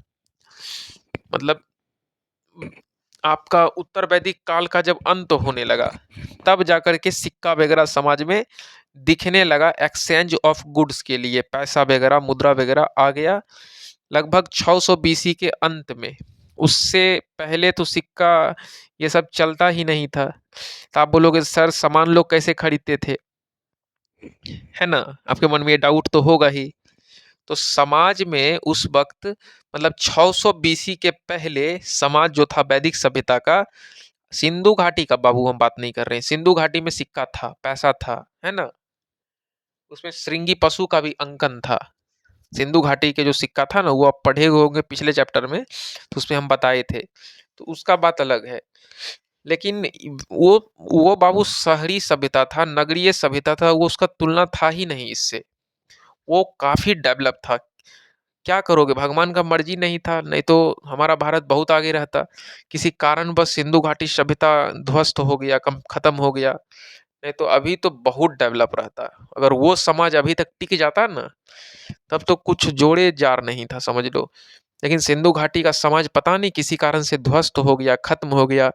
[SPEAKER 1] मतलब आपका उत्तर वैदिक काल का जब अंत होने लगा, तब जाकर के सिक्का वगैरह समाज में दिखने लगा एक्सचेंज ऑफ गुड्स के लिए, पैसा वगैरह, मुद्रा वगैरह आ गया लगभग 600 बीसी के अंत में। उससे पहले तो सिक्का ये सब चलता ही नहीं था। तो आप बोलोगे सर सामान लोग कैसे खरीदते थे? है ना? आपके मन में ये डाउट तो होगा ही। तो समाज में उस वक़्त मतलब 600 बीसी के पहले समाज जो था वैदिक सभ्यता का, सिंधु घाटी का बाबू हम बात नहीं कर रहे हैं, सिंधु घाटी में सिक्का था, पैसा था, है ना? उसमें श्रृंगी पशु का भी अंकन था। सिंधु घाटी के जो सिक्का था ना, वो आप पढ़े होंगे पिछले चैप्टर में, तो उसमें हम बताए थे। तो उसका बात अलग है। लेकिन वो बाबू शहरी सभ्यता था, नगरीय सभ्यता था, वो उसका तुलना था ही नहीं इससे। वो काफ़ी डेवलप था। क्या करोगे भगवान का मर्जी नहीं था, नहीं तो हमारा भारत बहुत आगे रहता। किसी कारणवश सिंधु घाटी सभ्यता ध्वस्त हो गया, कम खत्म हो गया, नहीं तो अभी तो बहुत डेवलप रहता। अगर वो समाज अभी तक टिक जाता ना, तब तो कुछ जोड़े जार नहीं था समझ लो। लेकिन सिंधु घाटी का समाज पता नहीं किसी कारण से ध्वस्त हो गया, खत्म हो गया।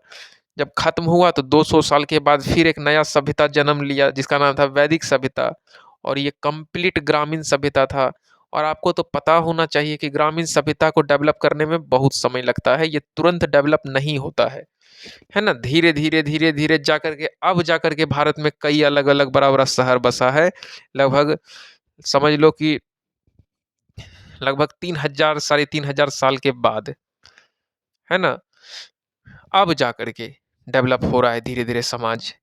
[SPEAKER 1] जब खत्म हुआ तो 200 साल के बाद फिर एक नया सभ्यता जन्म लिया जिसका नाम था वैदिक सभ्यता और ये कंप्लीट ग्रामीण सभ्यता था। और आपको तो पता होना चाहिए कि ग्रामीण सभ्यता को डेवलप करने में बहुत समय लगता है, ये तुरंत डेवलप नहीं होता है ना? धीरे-धीरे, धीरे-धीरे जाकर के अब जाकर के भारत में कई अलग-अलग बड़ा-बड़ा शहर बसा है। लगभग समझ लो कि लगभग 3000 साढ़े 3000 साल के बाद, है ना? अब जाकर के डेवलप हो रहा है धीरे-धीरे समाज।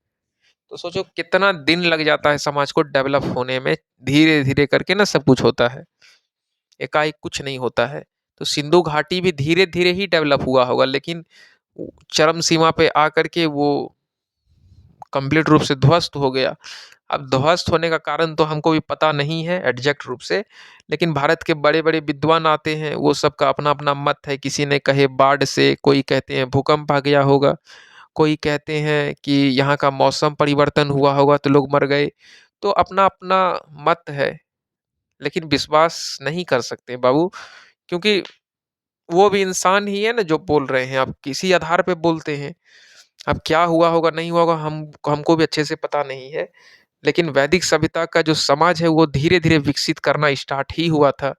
[SPEAKER 1] तो सोचो कितना दिन लग जाता है समाज को डेवलप होने में, धीरे-धीरे करके ना सब कुछ होता है, एकाएक कुछ नहीं होता है। तो सिंधु घाटी भी धीरे-धीरे ही डेवलप हुआ होगा, लेकिन चरम सीमा पे आकर के वो कंप्लीट रूप से ध्वस्त हो गया। अब ध्वस्त होने का कारण तो हमको भी पता नहीं है एग्जैक्ट रूप से, लेकिन भारत के बड़े-बड़े विद्वान आते हैं, वो सबका अपना-अपना मत है। किसी ने कहे बाढ़ से, कोई कहते हैं भूकंप आ गया होगा, कोई कहते हैं कि यहाँ का मौसम परिवर्तन हुआ होगा तो लोग मर गए। तो अपना-अपना मत है, लेकिन विश्वास नहीं कर सकते बाबू, क्योंकि वो भी इंसान ही है ना जो बोल रहे हैं, अब किसी आधार पे बोलते हैं। अब क्या हुआ होगा, नहीं हुआ होगा, हमको भी अच्छे से पता नहीं है। लेकिन वैदिक सभ्यता का जो समाज है वो धीरे-धीरे विकसित करना स्टार्ट ही हुआ था।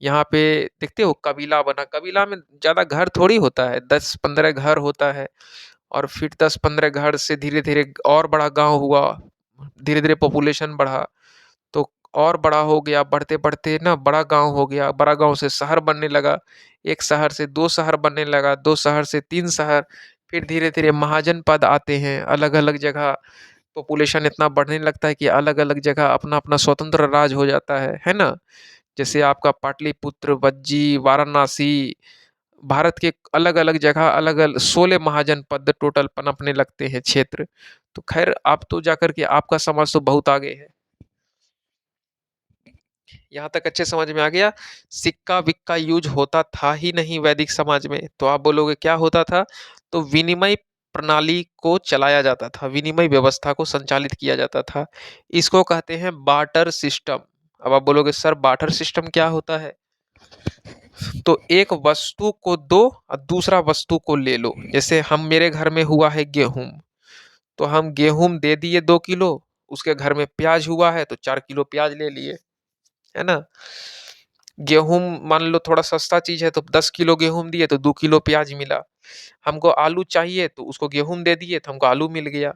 [SPEAKER 1] यहाँ पे देखते हो कबीला बना, कबीला में ज़्यादा घर थोड़ी होता है, 10-15 घर होता है और फिर 10-15 घर से धीरे-धीरे और बड़ा गाँव हुआ, धीरे-धीरे पॉपुलेशन बढ़ा, तो और बड़ा हो गया, बढ़ते-बढ़ते ना बड़ा गाँव हो गया, बड़ा गाँव से शहर बनने लगा, 1 शहर से 2 शहर बनने लगा, 2 शहर से 3 शहर, फिर धीरे-धीरे महाजनपद आते हैं, अलग-अलग जगह पॉपुलेशन इतना बढ़ने लगता है कि अलग-अलग जगह अपना-अपना स्वतंत्र राज हो जाता है ना? जैसे आपका पाटलिपुत्र, वज्जी, वाराणसी, भारत के अलग-अलग जगह अलग-अलग 16 महाजनपद टोटल पनपने लगते हैं क्षेत्र। तो ख़ैर आप तो जाकर के आपका समाज तो बहुत आगे है। यहाँ तक अच्छे समझ में आ गया। सिक्का-विक्का यूज़ होता था ही नहीं वैदिक समाज में। तो आप बोलोगे क्या होता था? तो विनिमय प्रणाली को चलाया जाता था, विनिमय व्यवस्था को संचालित किया जाता था। इसको कहते हैं बार्टर सिस्टम। अब आप बोलोगे सर बार्टर सिस्टम क्या होता है? तो एक वस्तु को दो और दूसरा वस्तु को ले लो। जैसे हम मेरे घर में हुआ है गेहूँ, तो हम गेहूँ दे दिए 2 किलो, उसके घर में प्याज हुआ है तो 4 किलो प्याज ले लिए। है ना? गेहूँ मान लो थोड़ा सस्ता चीज़ है तो 10 किलो गेहूँ दिए तो 2 किलो प्याज मिला। हमको आलू चाहिए तो उसको गेहूँ दे दिए तो हमको आलू मिल गया।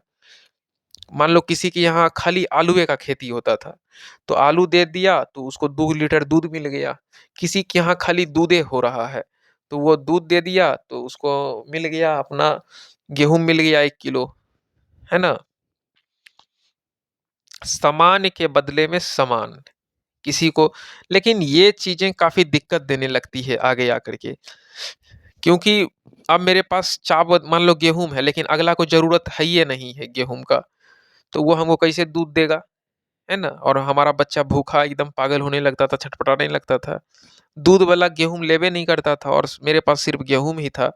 [SPEAKER 1] मान लो किसी के यहाँ खाली आलूए का खेती होता था, तो आलू दे दिया तो उसको 2 लीटर दूध मिल गया। किसी के यहाँ खाली दूधे हो रहा है, तो वो दूध दे दिया तो उसको मिल गया अपना गेहूँ मिल गया 1 किलो, है ना? सामान के बदले में समान। किसी को लेकिन ये चीज़ें काफ़ी दिक्कत देने लगती है आगे आकर के। क्योंकि अब मेरे पास चावल मान लो गेहूँ है लेकिन अगला को ज़रूरत है ही नहीं है गेहूँ का, तो वो हमको कैसे दूध देगा, है ना? और हमारा बच्चा भूखा एकदम पागल होने लगता था, छटपटाने लगता था। दूध वाला गेहूँ लेवे नहीं करता था और मेरे पास सिर्फ़ गेहूँ ही था।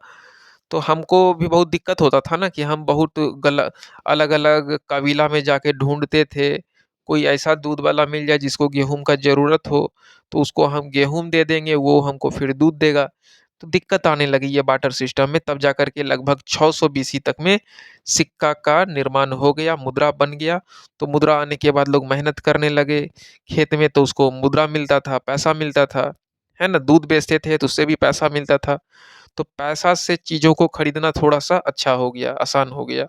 [SPEAKER 1] तो हमको भी बहुत दिक्कत होता था ना कि हम बहुत गल अलग-अलग कबीला में जाके ढूँढते थे, कोई ऐसा दूध वाला मिल जाए जिसको गेहूँ का ज़रूरत हो, तो उसको हम गेहूँ दे देंगे, वो हमको फिर दूध देगा। तो दिक्कत आने लगी ये बार्टर सिस्टम में, तब जाकर के लगभग 600 बीसी तक में सिक्का का निर्माण हो गया, मुद्रा बन गया। तो मुद्रा आने के बाद लोग मेहनत करने लगे, खेत में तो उसको मुद्रा मिलता था, पैसा मिलता था, है ना? दूध बेचते थे तो उससे भी पैसा मिलता था। तो पैसा से चीज़ों को खरीदना थोड़ा-सा अच्छा हो गया, आसान हो गया,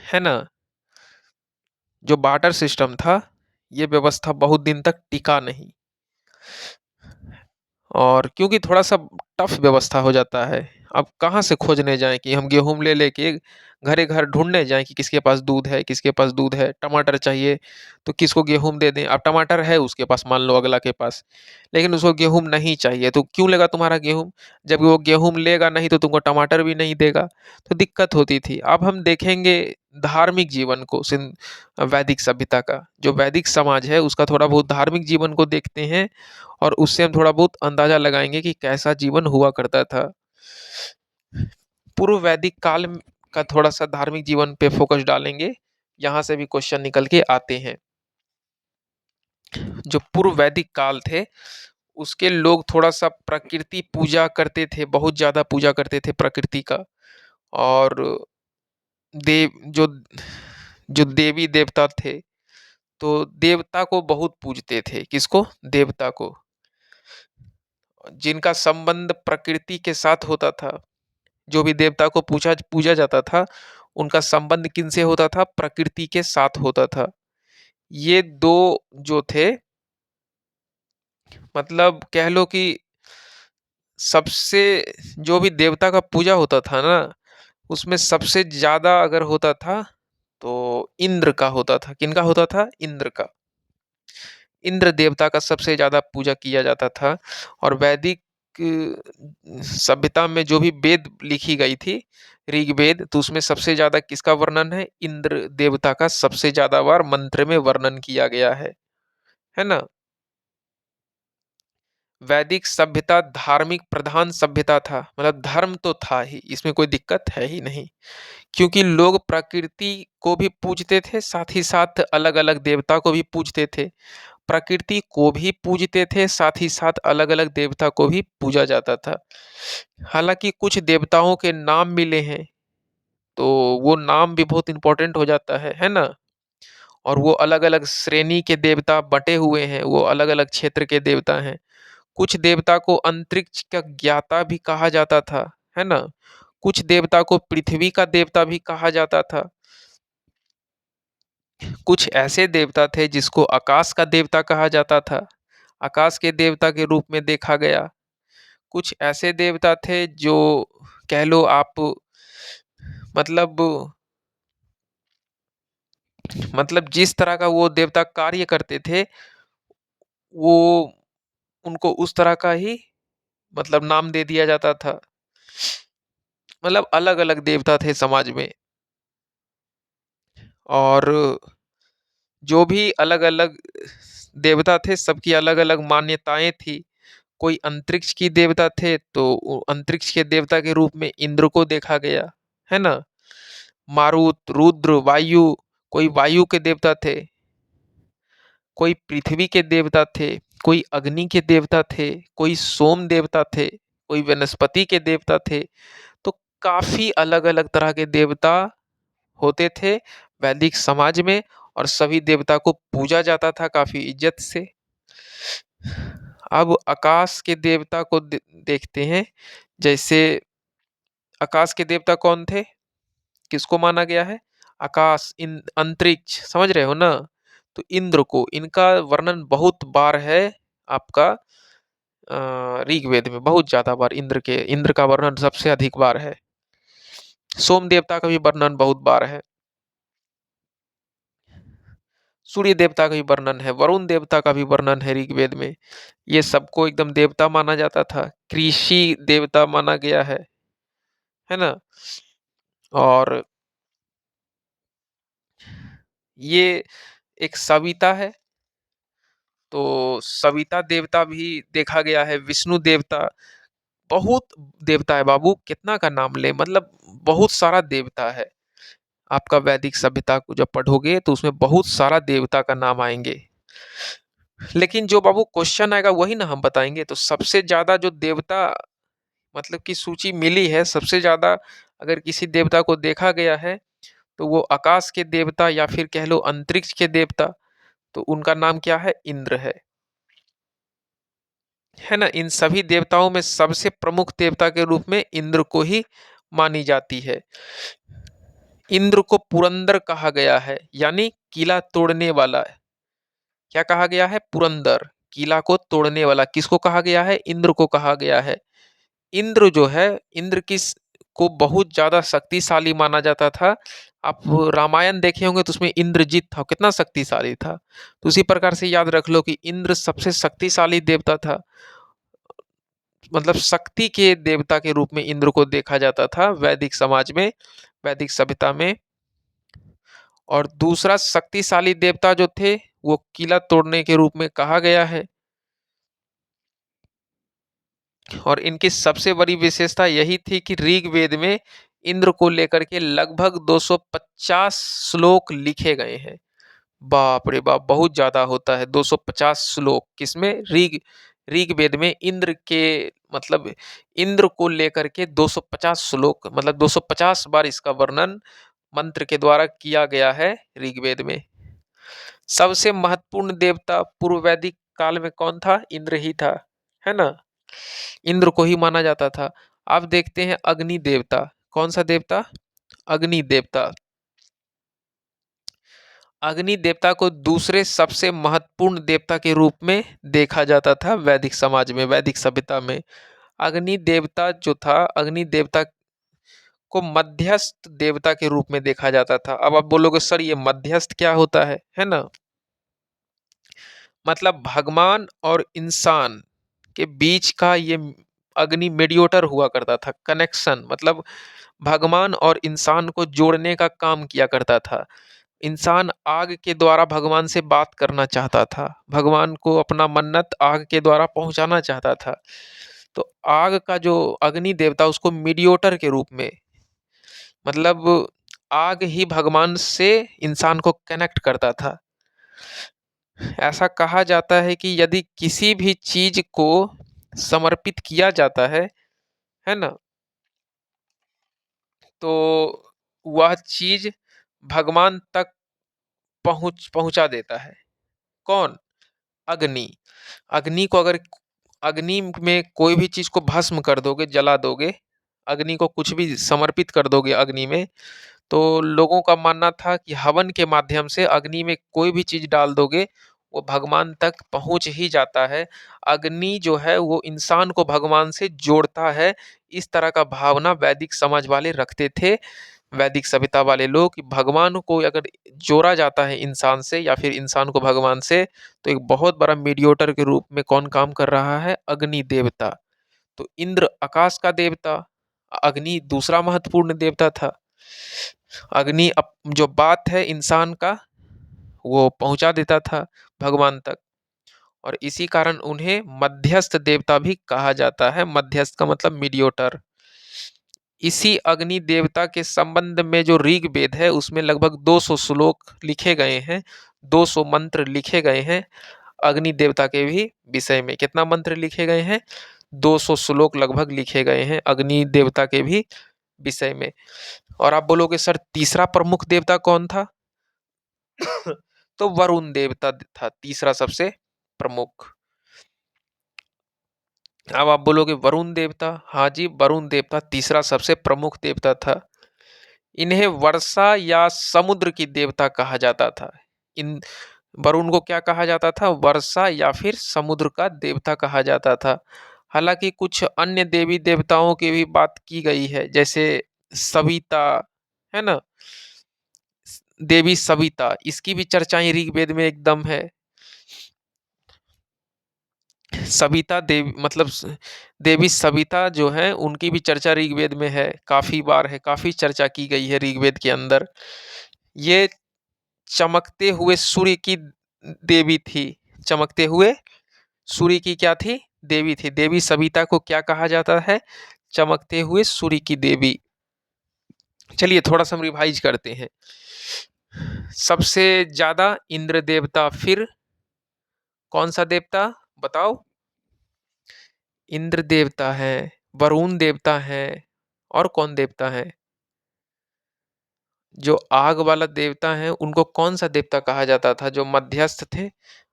[SPEAKER 1] है ना? जो बार्टर सिस्टम था, ये व्यवस्था बहुत दिन तक टिका नहीं और क्योंकि थोड़ा-सा टफ व्यवस्था हो जाता है। अब कहाँ से खोजने जाएँ कि हम गेहूँ ले लेके घरे-घर ढूँढने जाएँ कि किसके पास दूध है, किसके पास दूध है, टमाटर चाहिए तो किसको गेहूँ दे दें। अब टमाटर है उसके पास मान लो अगला के पास, लेकिन उसको गेहूँ नहीं चाहिए तो क्यों लेगा तुम्हारा गेहूँ? जब वो गेहूँ लेगा नहीं तो तुमको टमाटर भी नहीं देगा, तो दिक्कत होती थी। अब हम देखेंगे धार्मिक जीवन को वैदिक सभ्यता का, जो वैदिक समाज है उसका थोड़ा बहुत धार्मिक जीवन को देखते हैं और उससे हम थोड़ा बहुत अंदाज़ा लगाएँगे कि कैसा जीवन हुआ करता था। पूर्व वैदिक काल का थोड़ा-सा धार्मिक जीवन पे फ़ोकस डालेंगे, यहाँ से भी क्वेश्चन निकल के आते हैं। जो पूर्व वैदिक काल थे, उसके लोग थोड़ा-सा प्रकृति पूजा करते थे, बहुत ज़्यादा पूजा करते थे प्रकृति का और देव जो जो देवी-देवता थे, तो देवता को बहुत पूजते थे। किसको? देवता को। जिनका संबंध प्रकृति के साथ होता था। जो भी देवता को पूछा पूजा जाता था, उनका संबंध किनसे होता था? प्रकृति के साथ होता था। ये 2 जो थे मतलब कह लो कि सबसे जो भी देवता का पूजा होता था ना, उसमें सबसे ज़्यादा अगर होता था तो इंद्र का होता था। किनका होता था? इंद्र का। इंद्र देवता का सबसे ज़्यादा पूजा किया जाता था। और वैदिक सभ्यता में जो भी वेद लिखी गई थी, ऋग्वेद, तो उसमें सबसे ज़्यादा किसका वर्णन है? इंद्र देवता का सबसे ज़्यादा बार मंत्र में वर्णन किया गया है ना? वैदिक सभ्यता धार्मिक प्रधान सभ्यता था, मतलब धर्म तो था ही, इसमें कोई दिक्कत है ही नहीं। क्योंकि लोग प्रकृति को भी पूजते थे, साथ ही साथ अलग-अलग देवता को भी पूजते थे। प्रकृति को भी पूजते थे, साथ ही साथ अलग-अलग देवता को भी पूजा जाता था। हालाँकि कुछ देवताओं के नाम मिले हैं, तो वो नाम भी बहुत इम्पोर्टेंट हो जाता है ना? और वो अलग-अलग श्रेणी के देवता बँटे हुए हैं, वो अलग-अलग क्षेत्र के देवता हैं। कुछ देवता को अंतरिक्ष का ज्ञाता भी कहा जाता था, है ना? कुछ देवता को पृथ्वी का देवता भी कहा जाता था। कुछ ऐसे देवता थे जिसको आकाश का देवता कहा जाता था, आकाश के देवता के रूप में देखा गया। कुछ ऐसे देवता थे जो कह लो आप मतलब जिस तरह का वो देवता कार्य करते थे, वो उनको उस तरह का ही नाम दे दिया जाता था। मतलब अलग-अलग देवता थे समाज में। और जो भी अलग-अलग देवता थे, सबकी अलग-अलग मान्यताएँ थी। कोई अंतरिक्ष की देवता थे, तो अंतरिक्ष के देवता के रूप में इंद्र को देखा गया, है ना? मारुत, रुद्र, वायु, कोई वायु के देवता थे, कोई पृथ्वी के देवता थे, कोई अग्नि के देवता थे, कोई सोम देवता थे, कोई वनस्पति के देवता थे। तो काफ़ी अलग-अलग तरह के देवता होते थे वैदिक समाज में, और सभी देवता को पूजा जाता था काफ़ी इज्जत से। अब आकाश के देवता को देखते हैं। जैसे आकाश के देवता कौन थे? किसको माना गया है? आकाश, अंतरिक्ष, समझ रहे हो ना? तो इंद्र को, इनका वर्णन बहुत बार है आपका ऋग्वेद में, बहुत ज़्यादा बार इंद्र का वर्णन सबसे अधिक बार है। सोम देवता का भी वर्णन बहुत बार है। सूर्य देवता का भी वर्णन है, वरुण देवता का भी वर्णन है ऋग्वेद में। ये सबको एकदम देवता माना जाता था। कृषि देवता माना गया है ना? और ये एक सविता है, तो सविता देवता भी देखा गया है। विष्णु देवता, बहुत देवता है बाबू, कितना का नाम ले, बहुत सारा देवता है। आपका वैदिक सभ्यता को जब पढ़ोगे तो उसमें बहुत सारा देवता का नाम आएंगे। लेकिन जो बाबू क्वेश्चन आएगा वही ना हम बताएंगे। तो सबसे ज्यादा जो देवता की सूची मिली है, सबसे ज्यादा अगर किसी देवता को देखा गया है, तो वो आकाश के देवता या फिर कह लो अंतरिक्ष के देवता, तो उनका नाम क्या है? इंद्र है ना? इन सभी देवताओं में सबसे प्रमुख देवता के रूप में इंद्र को ही मानी जाती है। इंद्र को पुरंदर कहा गया है, यानी किला तोड़ने वाला। क्या कहा गया है? पुरंदर, किला को तोड़ने वाला। किसको कहा गया है? इंद्र को कहा गया है। इंद्र जो है, इंद्र किस को बहुत ज्यादा शक्तिशाली माना जाता था। आप रामायण देखे होंगे तो उसमें इंद्रजीत था, कितना शक्तिशाली था। तो उसी प्रकार से याद रख लो कि इंद्र सबसे शक्तिशाली देवता था। शक्ति के देवता के रूप में इंद्र को देखा जाता था वैदिक समाज में, वैदिक सभ्यता में। और दूसरा शक्तिशाली देवता जो थे, वो किला तोड़ने के रूप में कहा गया है। और इनकी सबसे बड़ी विशेषता यही थी कि ऋग्वेद में इंद्र को लेकर के लगभग 250 श्लोक लिखे गए हैं। बाप रे बाप, बहुत ज्यादा होता है 250 श्लोक। किसमें? ऋग्वेद में इंद्र के इंद्र को लेकर के 250 श्लोक, 250 बार इसका वर्णन मंत्र के द्वारा किया गया है ऋग्वेद में। सबसे महत्वपूर्ण देवता पूर्व वैदिक काल में कौन था? इंद्र ही था, है ना? इंद्र को ही माना जाता था। अब देखते हैं अग्नि देवता। कौन सा देवता? अग्नि देवता। अग्नि देवता को दूसरे सबसे महत्वपूर्ण देवता के रूप में देखा जाता था वैदिक समाज में, वैदिक सभ्यता में। अग्नि देवता जो था, अग्नि देवता को मध्यस्थ देवता के रूप में देखा जाता था। अब आप बोलोगे सर ये मध्यस्थ क्या होता है ना? मतलब भगवान और इंसान के बीच का ये अग्नि मीडिएटर हुआ करता था, कनेक्शन, मतलब भगवान और इंसान को जोड़ने का काम किया करता था। इंसान आग के द्वारा भगवान से बात करना चाहता था, भगवान को अपना मन्नत आग के द्वारा पहुंचाना चाहता था। तो आग का जो अग्नि देवता उसको मीडिएटर के रूप में, मतलब आग ही भगवान से इंसान को कनेक्ट करता था। ऐसा कहा जाता है कि यदि किसी भी चीज को समर्पित किया जाता है ना, तो वह चीज भगवान तक पहुंचा देता है। कौन? अग्नि। अग्नि को अगर अग्नि में कोई भी चीज को भस्म कर दोगे, जला दोगे, अग्नि को कुछ भी समर्पित कर दोगे अग्नि में, तो लोगों का मानना था कि हवन के माध्यम से अग्नि में कोई भी चीज डाल दोगे वो भगवान तक पहुंच ही जाता है। अग्नि जो है वो इंसान को भगवान से जोड़ता है। इस तरह का भावना वैदिक समाज वाले रखते थे, वैदिक सभ्यता वाले लोग, कि भगवान को अगर जोड़ा जाता है इंसान से या फिर इंसान को भगवान से, तो एक बहुत बड़ा मीडिएटर के रूप में कौन काम कर रहा है? अग्नि देवता। तो इंद्र आकाश का देवता, अग्नि दूसरा महत्वपूर्ण देवता था। अग्नि जो बात है इंसान का वो पहुंचा देता था भगवान तक, और इसी कारण उन्हें मध्यस्थ देवता भी कहा जाता है। मध्यस्थ का मतलब मीडिएटर। इसी अग्नि देवता के संबंध में जो ऋग्वेद है उसमें लगभग 200 श्लोक लिखे गए हैं, 200 मंत्र लिखे गए हैं अग्नि देवता के भी विषय में। कितना मंत्र लिखे गए हैं? 200 श्लोक लगभग लिखे गए हैं अग्नि देवता के भी विषय में। और आप बोलोगे सर तीसरा प्रमुख देवता कौन था? तो वरुण देवता था तीसरा सबसे प्रमुख। अब आप बोलोगे वरुण देवता, हाँ जी, वरुण देवता तीसरा सबसे प्रमुख देवता था। इन्हें वर्षा या समुद्र की देवता कहा जाता था। इन वरुण को क्या कहा जाता था? वर्षा या फिर समुद्र का देवता कहा जाता था। हालांकि कुछ अन्य देवी देवताओं की भी बात की गई है, जैसे सविता, है ना, देवी सविता, इसकी भी चर्चाएं ऋग्वेद में एकदम है। सविता देवी मतलब देवी सविता जो है उनकी भी चर्चा ऋग्वेद में है, काफी बार है, काफी चर्चा की गई है ऋग्वेद के अंदर। ये चमकते हुए सूर्य की देवी थी। चमकते हुए सूर्य की क्या थी? देवी थी। देवी सविता को क्या कहा जाता है? चमकते हुए सूर्य की देवी। चलिए थोड़ा सा हम रिवाइज करते हैं। सबसे ज्यादा इंद्र देवता, फिर कौन सा देवता बताओ? इंद्र देवता है, वरुण देवता है, और कौन देवता है? जो आग वाला देवता है उनको कौन सा देवता कहा जाता था जो मध्यस्थ थे?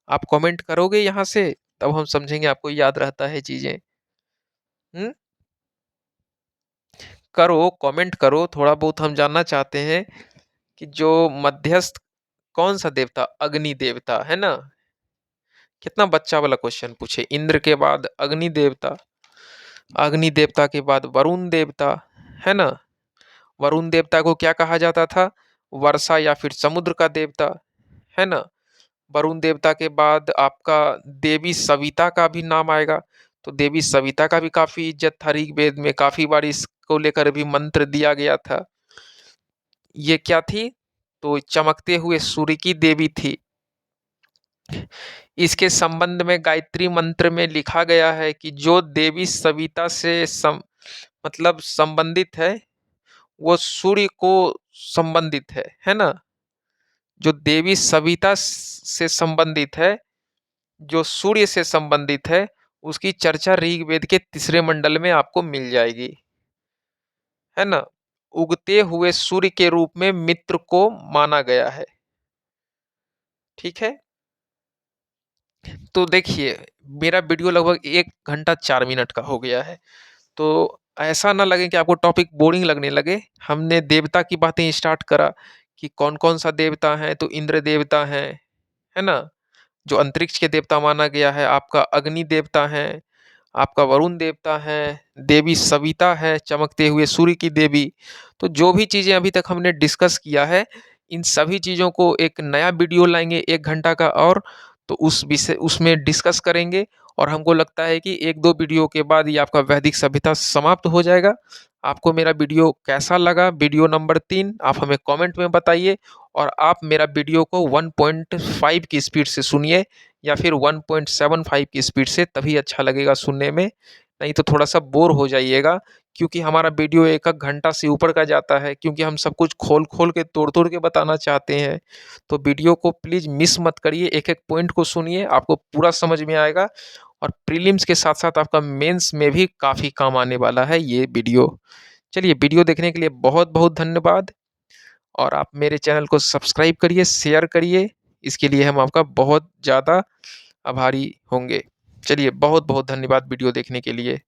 [SPEAKER 1] आप कमेंट करोगे यहाँ से, तब हम समझेंगे आपको याद रहता है चीजें। हम्म, करो, कमेंट करो, थोड़ा बहुत हम जानना चाहते हैं कि जो मध्यस्थ कौन सा देवता? अग्नि देवता है ना। कितना बच्चा वाला क्वेश्चन पूछे। इंद्र के बाद अग्नि देवता, अग्नि देवता के बाद वरुण देवता, है ना। वरुण देवता को क्या कहा जाता था? वर्षा या फिर समुद्र का देवता, है ना। वरुण देवता के बाद आपका देवी सविता का भी नाम आएगा। तो देवी सविता का भी काफी इज्जत था ऋग्वेद में, काफी बार इसको लेकर भी मंत्र दिया गया था। ये क्या थी? तो चमकते हुए सूर्य की देवी थी। इसके संबंध में गायत्री मंत्र में लिखा गया है कि जो देवी सविता से मतलब संबंधित है वो सूर्य को संबंधित है ना। जो देवी सविता से संबंधित है, जो सूर्य से संबंधित है, उसकी चर्चा ऋग्वेद के तीसरे मंडल में आपको मिल जाएगी, है ना। उगते हुए सूर्य के रूप में मित्र को माना गया है। ठीक है, तो देखिए मेरा वीडियो लगभग 1 घंटा 4 मिनट का हो गया है। तो ऐसा ना लगे कि आपको टॉपिक बोरिंग लगने लगे। हमने देवता की बातें स्टार्ट करा कि कौन कौन सा देवता है, तो इंद्र देवता है ना, जो अंतरिक्ष के देवता माना गया है। आपका अग्नि देवता है, आपका वरुण देवता हैं, देवी सविता है, चमकते हुए सूर्य की देवी। तो जो भी चीज़ें अभी तक हमने डिस्कस किया है, इन सभी चीज़ों को एक नया वीडियो लाएँगे 1 घंटा का और, तो उस विषय उसमें डिस्कस करेंगे और हमको लगता है कि 1-2 वीडियो के बाद ये आपका वैदिक सभ्यता समाप्त हो जाएगा। आपको मेरा वीडियो कैसा लगा? वीडियो नंबर 3 आप हमें कमेंट में बताइए और आप मेरा वीडियो को 1.5 की स्पीड से सुनिए या फिर 1.75 की स्पीड से, तभी अच्छा लगेगा सुनने में, नहीं तो थोड़ा-सा बोर हो जाइएगा क्योंकि हमारा वीडियो 1-1 घंटा से ऊपर का जाता है क्योंकि हम सब कुछ खोल-खोल के, तोड़-तोड़ के बताना चाहते हैं। तो वीडियो को प्लीज़ मिस मत करिए, एक-एक पॉइंट को सुनिए, आपको पूरा समझ में आएगा और प्रीलिम्स के साथ-साथ आपका मेंस में भी काफ़ी काम आने वाला है ये वीडियो। चलिए, वीडियो देखने के लिए बहुत-बहुत धन्यवाद और आप मेरे चैनल को सब्सक्राइब करिए, शेयर करिए, इसके लिए हम आपका बहुत ज़्यादा आभारी होंगे। चलिए, बहुत-बहुत धन्यवाद वीडियो देखने के लिए।